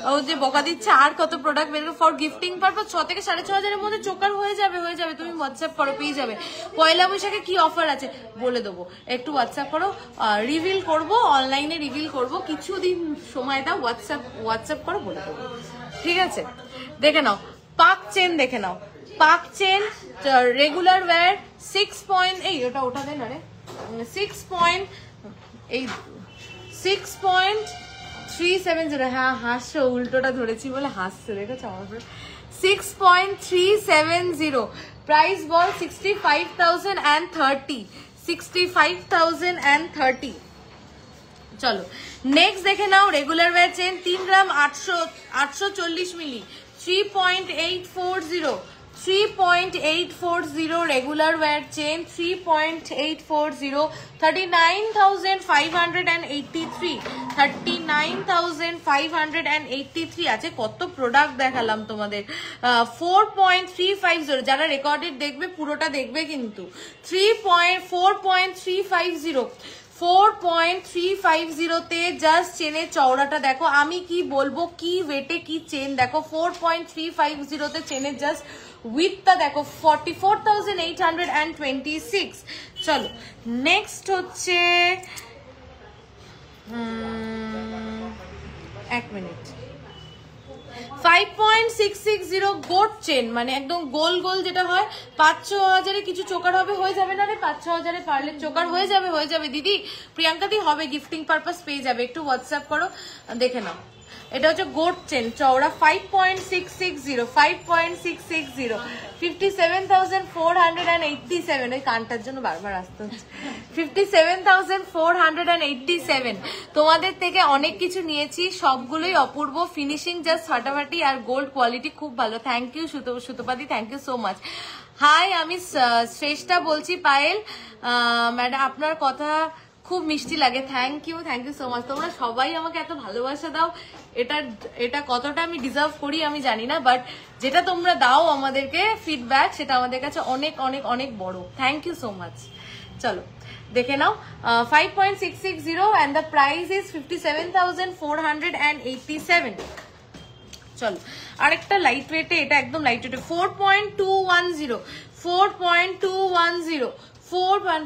ও যে বকা দিচ্ছে আর কত প্রোডাক্ট বেরোবে ফর গিফটিং পারপাস। 6 থেকে 6,500-এর মধ্যে চোকার হয়ে যাবে, হয়ে যাবে। তুমি হোয়াটসঅ্যাপ করো, পেয়ে যাবে। পয়লা বৈশাখে কি অফার আছে বলে দেবো, একটু হোয়াটসঅ্যাপ করো। রিভিল করবো, অনলাইনে রিভিল করবো, কিছুদিন সময় দাও। হোয়াটসঅ্যাপ করো, বলে দেবো, ঠিক আছে? দেখে নাও পাক চেন, দেখে নাও পাক চেন রেগুলার ওয়্যার 6. এই ওটা দেন আরে 6.370। হ্যাঁ হাসছো, উল্টোটা ধরেছি বলে হাসছো, দেখেছো আমার উপরে। 6.370 প্রাইস বল 65,030, 65,030। চলো নেক্সট দেখে নাও রেগুলার ওয়্যার চেন 3 গ্রাম 840 মিলি, 3.840, 3.840 রেগুলার ওয়্যার চেন, 3.840, 39,583, 39,583 আছে। কত প্রোডাক্ট দেখালাম তোমাদের। 4.350, যারা রেকর্ডেড দেখবে পুরোটা দেখবে কিন্তু। 4.350, 4.350-তে জাস্ট চেনের চওড়াটা দেখো। আমি কি বলবো, কি ওয়েটে কি চেন দেখো। 4.350-তে চেনের জাস্ট উইথটা দেখো 44,826। চলো নেক্সট হচ্ছে 1 মিনিট 5.660 গোট চেন, মানে একদম গোল গোল যেটা হয়। 5-6,000-এ কিছু চোকার হবে, হয়ে যাবে না রে? 5-6,000-এ পারলে চোকার হয়ে যাবে, হয়ে যাবে দিদি। প্রিয়াঙ্কা দি হবে, গিফটিং পারপাস পেয়ে যাবে। একটু হোয়াটসঅ্যাপ করো, দেখে নাও। এটা হচ্ছে গোট চেন চওড়া 5.660, 5.660, 57,487। ওই কানটার জন্য বারবার আসতে হচ্ছে। 57,487। তোমাদের থেকে অনেক কিছু নিয়েছি, সবগুলোই অপূর্ব, ফিনিশিং জাস্ট ফাটাফাটি, আর গোল্ড কোয়ালিটি খুব ভালো। থ্যাংক ইউ সুতোপাদি, thank you so much. Hi, আমি শ্রেষ্ঠা বলছি। পায়েল ম্যাডাম আপনার কথা খুব মিষ্টি লাগে, থ্যাংক ইউ সো মাচ। তোমরা সবাই আমাকে এত ভালোবাসা দাও, এটা কতটা আমি ডিজার্ভ করি আমি জানি না, বাট যেটা তোমরা দাও আমাদেরকে ফিডব্যাক, সেটা আমাদের কাছে অনেক অনেক অনেক বড়। Thank you so much. চলো দেখে নাও 5.660 and the price is 57,487। চলো আরেকটা লাইট ওয়েটে, এটা একদম লাইট ওয়েটে 4.210, 4.210,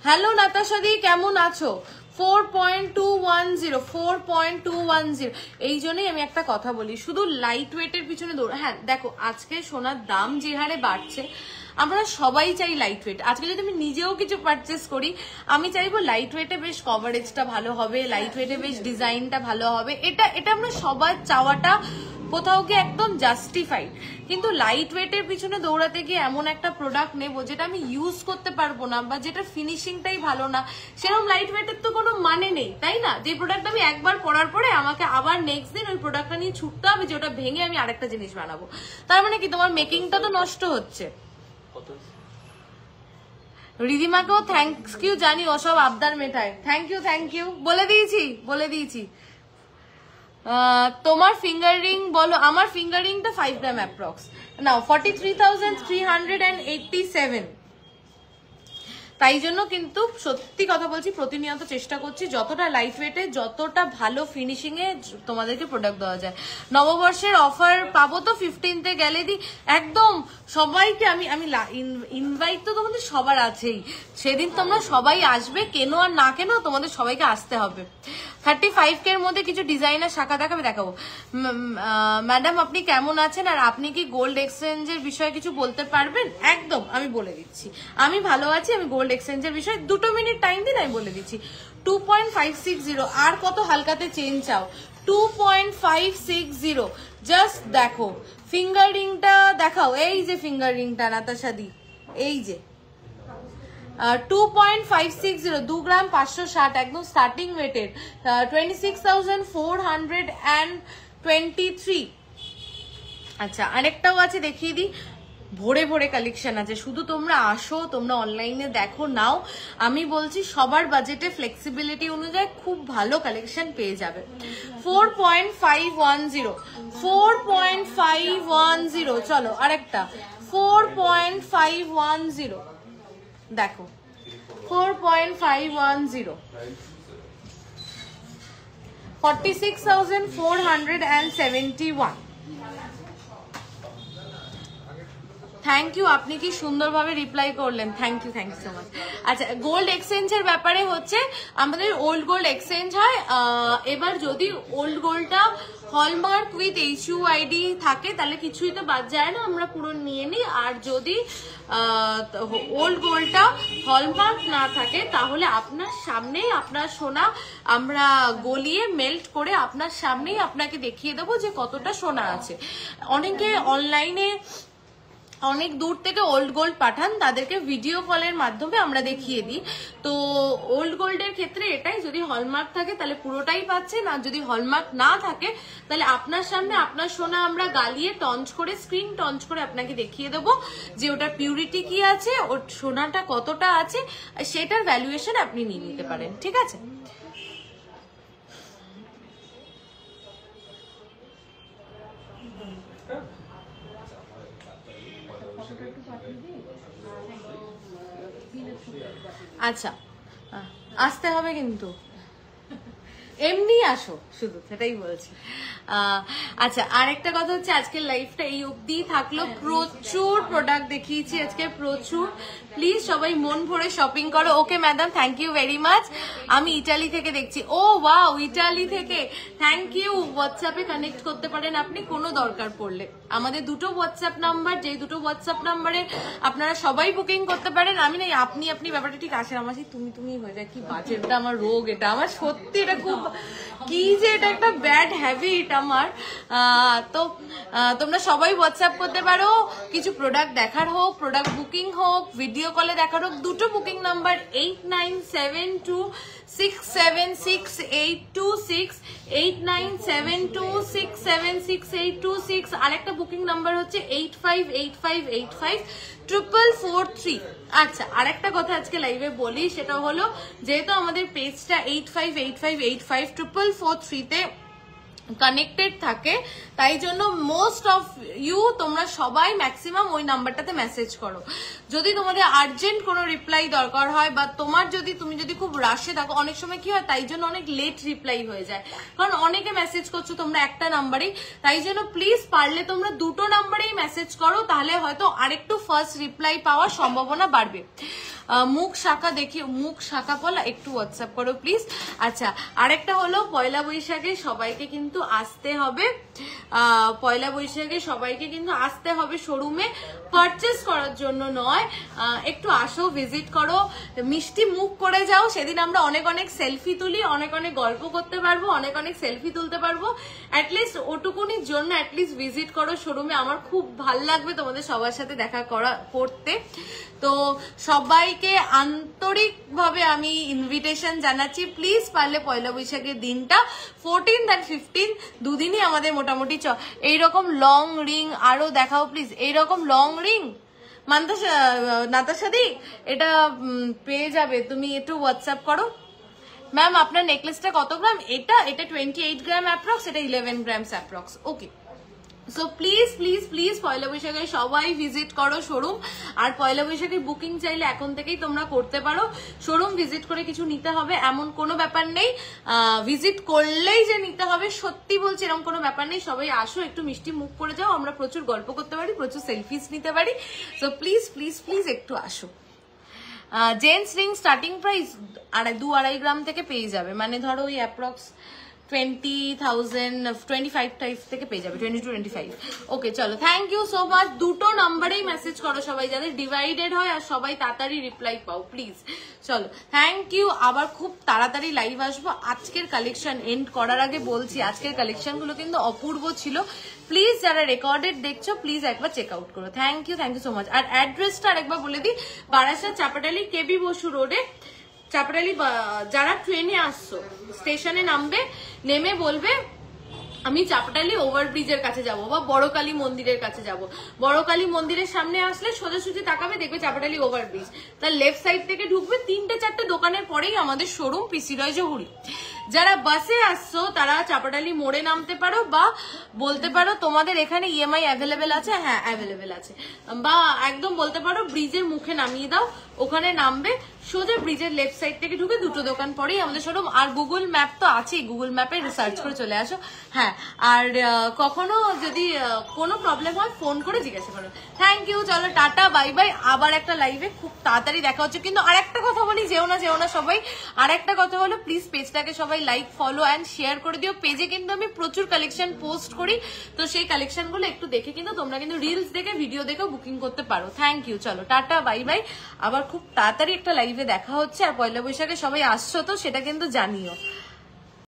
হ্যালো নাতাশা দি কেমন আছো? 4.210, 4.210। এই জন্যই আমি একটা কথা বলি, শুধু লাইট ওয়েটের পিছনে দৌড়। হ্যাঁ দেখো আজকে সোনার দাম যে হারে বাড়ছে, আমরা সবাই চাই লাইট ওয়েট। আজকে যদি আমি নিজেও কিছু পারচেস করি, আমি চাইবো লাইট ওয়েটে বেশ কভারেজটা ভালো হবে, লাইট ওয়েটে বেশ ডিজাইনটা ভালো হবে। এটা আমরা সবার চাওয়াটা কোথাও গিয়ে একদম জাস্টিফাইড। কিন্তু লাইট ওয়েটের পিছনে দৌড়াতে গিয়ে এমন একটা প্রোডাক্ট নেবো যেটা আমি ইউজ করতে পারবো না, বা যেটা ফিনিশিংটাই ভালো না, সেরকম লাইট ওয়েটের তো কোনো মানে নেই, তাই না? যে প্রোডাক্ট আমি একবার পরার পরে আমাকে আবার নেক্সট দিন ওই প্রোডাক্টটা নিয়ে ছুটতে হবে, যে ওটা ভেঙে আমি আরেকটা জিনিস বানাবো। তার মানে কি তোমার মেকিংটা তো নষ্ট হচ্ছে। রিদিমাকেও থ্যাংকস ইউ জানি, ওসব আবদার মেটায়। থ্যাংক ইউ বলে দিয়েছি। তোমার ফিঙ্গার রিং বলো। আমার ফিঙ্গার রিংটা 5 গ্রাম অ্যাপ্রক্স নাও 43,387। তাই জন্য কিন্তু সত্যি কথা বলছি, প্রতিনিয়ত চেষ্টা করছি যতটা লাইট ওয়েটে, যতটা ভালো ফিনিশিং এ তোমাদেরকে প্রোডাক্ট দেওয়া যায়। নববর্ষের অফার পাবো তো 15তে গেলে দি একদম সবাইকে আমি ইনভাইট তো তোমাদের সবার আছেই, সেদিন তোমরা সবাই আসবে, কেন আর না কেন তোমাদের সবাইকে আসতে হবে। 35K এর মধ্যে কিছু ডিজাইনার শাখা দেখাবো। ম্যাডাম আপনি কেমন আছেন, আর আপনি কি গোল্ড এক্সচেঞ্জের বিষয়ে কিছু বলতে পারবেন? একদম আমি বলে দিচ্ছি, আমি ভালো আছি। আমি গোল্ড এক্সচেঞ্জের বিষয়ে 2 মিনিট টাইম দিন, আমি বলে দিচ্ছি। 2.560, আর কত হালকাতে চেঞ্জ চাও? 2.560 জাস্ট দেখো। ফিঙ্গার রিংটা দেখাও, এই যে ফিঙ্গার রিংটা নাতাশা দি, এই যে 2.560, 2 গ্রাম 560, একদম স্টার্টিং ওয়েটের 26,423। আচ্ছা আরেকটাও আছে দেখিয়ে দিই, ভরে কালেকশন আছে, শুধু তোমরা আসো, তোমরা অনলাইনে দেখো নাও। আমি বলছি সবার বাজেটে ফ্লেক্সিবিলিটি অনুযায়ী খুব ভালো কালেকশন পেয়ে যাবে। 4.510 চলো আরেকটা 4.510 দেখো 4.510 46,471। থ্যাংক ইউ, আপনি কি সুন্দরভাবে রিপ্লাই করলেন, থ্যাংক ইউ সো মাচ। আচ্ছা গোল্ড এক্সচেঞ্জের ব্যাপারে হচ্ছে, আমাদের ওল্ড গোল্ড এক্সচেঞ্জ হয়। এবার যদি ওল্ড গোল্ডটা হলমার্ক উইথ HUID থাকে তাহলে কিছুই তো বাদ যায় না, আমরা পুরো নিয়ে নিই। আর যদি ওল্ড গোল্ডটা হলমার্ক না থাকে তাহলে আপনার সামনেই আপনার সোনা আমরা গলিয়ে মেল্ট করে আপনার সামনেই আপনাকে দেখিয়ে দেবো যে কতটা সোনা আছে। অনেকে অনলাইনে অনেক দূর থেকে ওল্ড গোল্ড পাঠান, তাদেরকে ভিডিও কলের মাধ্যমে আমরা দেখিয়ে দিই। তো ওল্ড গোল্ডের ক্ষেত্রে এটাই, যদি হলমার্ক থাকে তাহলে পুরোটাই পাচ্ছেন, আর যদি হলমার্ক না থাকে তাহলে আপনার সামনে আপনার সোনা আমরা গালিয়ে টঞ্চ করে, স্ক্রিন টঞ্চ করে আপনাকে দেখিয়ে দেবো যে ওটার পিউরিটি কি আছে, ওর সোনাটা কতটা আছে, সেটার ভ্যালুয়েশন আপনি নিয়ে নিতে পারেন। ঠিক আছে, আচ্ছা আসতে হবে কিন্তু, এমনি আসো শুধু, সেটাই বলছি। আচ্ছা আরেকটা কথা হচ্ছে, আজকের লাইফটা এই অবধি থাকলো। প্রচুর প্রোডাক্ট দেখিয়েছি আজকে, প্রচুর। প্লিজ সবাই মন ভরে শপিং করো। Okay madam, thank you very much. আমি ইটালি থেকে দেখছি। ও ওয়াও, ইটালি থেকে থ্যাংক ইউ। হোয়াটসঅ্যাপে কানেক্ট করতে পারেন আপনি কোনো দরকার পড়লে। আমাদের 2টো হোয়াটসঅ্যাপ নাম্বার, যে 2টো হোয়াটসঅ্যাপ নাম্বারে আপনারা সবাই বুকিং করতে পারেন। আমি না আপনি ব্যাপারটা ঠিক আসে, আমার সেই তুমি হয়ে যায়, কি বাজেটা আমার রোগ এটা, আমার সত্যি এটা খুব কি যে এটা একটা ব্যাড হ্যাবিট আমার। তো তোমরা সবাই হোয়াটসঅ্যাপ করতে পারো, কিছু প্রোডাক্ট দেখার হোক, প্রোডাক্ট বুকিং হোক, ভিডিও কলে দেখার হোক। 2টো বুকিং নাম্বার 8972676826, 8972676826। আরেকটা বুকিং নাম্বার হচ্ছে 8585854443। আচ্ছা আরেকটা কথা আজকে লাইভে বলি, সেটা হলো যেহেতু আমাদের পেজটা 8585854443 তে কানেক্টেড থাকে, তাই জন্য মোস্ট অফ ইউ তোমরা সবাই ম্যাক্সিমাম ওই নাম্বারটাতে মেসেজ করো। যদি তোমাদের আর্জেন্ট কোনো রিপ্লাই দরকার হয়, বা তুমি যদি খুব রাশে থাকো, অনেক সময় কি হয়, তাই জন্য অনেক লেট রিপ্লাই হয়ে যায়, কারণ অনেকে মেসেজ করছো তোমরা একটা নাম্বারেই। তাই জন্য প্লিজ পারলে তোমরা 2টো নাম্বারেই মেসেজ করো, তাহলে হয়তো আরেকটু ফার্স্ট রিপ্লাই পাওয়ার সম্ভাবনা বাড়বে। মুখ শাখা বলা একটু হোয়াটসঅ্যাপ করো প্লিজ। আচ্ছা আরেকটা হলো, পয়লা বৈশাখে সবাইকে কিন্তু আসতে হবে, পয়লা বৈশাখে সবাইকে কিন্তু আসতে হবে শোরুমে, পারচেস করার জন্য নয়। একটু আসো, ভিজিট করো, মিষ্টি মুখ করে যাও। সেদিন আমরা অনেক সেলফি তুলি, অনেক গল্প করতে পারবো, অনেক সেলফি তুলতে পারবো। অ্যাটলিস্ট ওটুকুনির জন্য অ্যাটলিস্ট ভিজিট করো শোরুমে। আমার খুব ভাল লাগবে তোমাদের সবার সাথে দেখা করতে। তো সবাইকে আন্তরিকভাবে আমি ইনভিটেশন জানাচ্ছি, প্লিজ পারলে পয়লা বৈশাখের দিনটা 14 আর 15 দুদিনই আমাদের মোটামুটি এইরকম লং রিং আরো দেখাও প্লিজ, এইরকম লং রিং নাতাশা দি এটা পেয়ে যাবে, তুমি একটু হোয়াটসঅ্যাপ করো। ম্যাম আপনার নেকলেসটা কত গ্রাম? এটা 28 গ্রাম অ্যাপ্রক্স, এটা 11 grams approx. Okay, so please please please পয়লা বৈশাখে সবাই ভিজিট করো শোরুম। আর পয়লা বৈশাখের বুকিং চাইলে এখন থেকেই তোমরা করতে পারো। শোরুম ভিজিট করে কিছু নিতে হবে এমন কোনো ব্যাপার নেই, ভিজিট করলেই যে নিতে হবে সত্যি বলছি এরকম কোনো ব্যাপার নেই। সবাই আসো, একটু মিষ্টি মুখ করে যাও, আমরা প্রচুর গল্প করতে পারি, প্রচুর সেলফিস নিতে পারি। সো প্লিজ প্লিজ প্লিজ একটু আসো। জেন্টস রিং স্টার্টিং প্রাইস 2-2.5 গ্রাম থেকে পেয়ে যাবে, মানে ধরো ওই অ্যাপ্রক্স 20,025 টাইপ থেকে পেয়ে যাবে, 20-25। ওকে চলো, থ্যাংক ইউ সো মাচ। দুটো নাম্বারেই মেসেজ করো সবাই, যাদের ডিভাইডেড হয় আর সবাই তাড়াতাড়ি রিপ্লাই পাও প্লিজ। চলো, থ্যাংক ইউ। আবার খুব তাড়াতাড়ি লাইভ আসবো। আজকের কালেকশন এন্ড করার আগে বলছি, আজকের কালেকশন গুলো কিন্তু অপূর্ব ছিল। প্লিজ যারা রেকর্ডেড দেখছো প্লিজ একবার চেক আউট করো। Thank you so much. আর অ্যাড্রেসটা আরেকবার বলে দিই, বারাসাত চাপাটালি কেবি বসু রোডে, চাপাটালি। যারা ট্রেনে আসছো স্টেশনে নামবে, নেমে বলবে আমি চাপাটালি ওভারব্রিজের কাছে যাব বা বড়কালী মন্দিরের কাছে যাব। বড়কালী মন্দিরের সামনে আসলে সোজাসুজি তাকাবে, দেখবে চাপাটালি ওভারব্রিজ, তার লেফট সাইড থেকে ঢুকবে, 3-4টে দোকানের পরেই আমাদের শোরুম পিসি রয় জহুরি। যারা বাসে আসছো তারা চাপাটালি মোড়ে নামতে পারো, বা বলতে পারো তোমাদের এখানে ইএমআই অ্যাভেলেবেল আছে, হ্যাঁ অ্যাভেলেবেল আছে, বা একদম বলতে পারো ব্রিজের মুখে নামিয়ে দাও, ওখানে নামবে, সোজা ব্রিজের লেফট সাইড থেকে ঢুকে 2টো দোকান পরেই আমাদের শোরুম। আর গুগল ম্যাপ তো আছেই, গুগল ম্যাপে রিসার্চ করে চলে আসো। হ্যাঁ, আর কখনো যদি কোনো প্রবলেম হয় ফোন করে জিজ্ঞাসা করো। থ্যাংক ইউ, চলো টাটা বাই বাই। আবার একটা লাইভে খুব তাড়াতাড়ি দেখা হচ্ছে। কিন্তু আর একটা কথা বলি, যেও না সবাই, আর একটা কথা হলো প্লিজ পেজটাকে সবাই লাইক ফলো অ্যান্ড শেয়ার করে দিও। পেজে কিন্তু আমি প্রচুর কালেকশন পোস্ট করি, তো সেই কালেকশন গুলো একটু দেখে কিন্তু তোমরা কিন্তু রিলস দেখে ভিডিও দেখে বুকিং করতে পারো। থ্যাংক ইউ, চলো টাটা বাই বাই। আবার খুব তাড়াতাড়ি একটা লাইভে দেখা হচ্ছে। আর পয়লা বৈশাখে সবাই আসছো তো সেটা কিন্তু জানিও।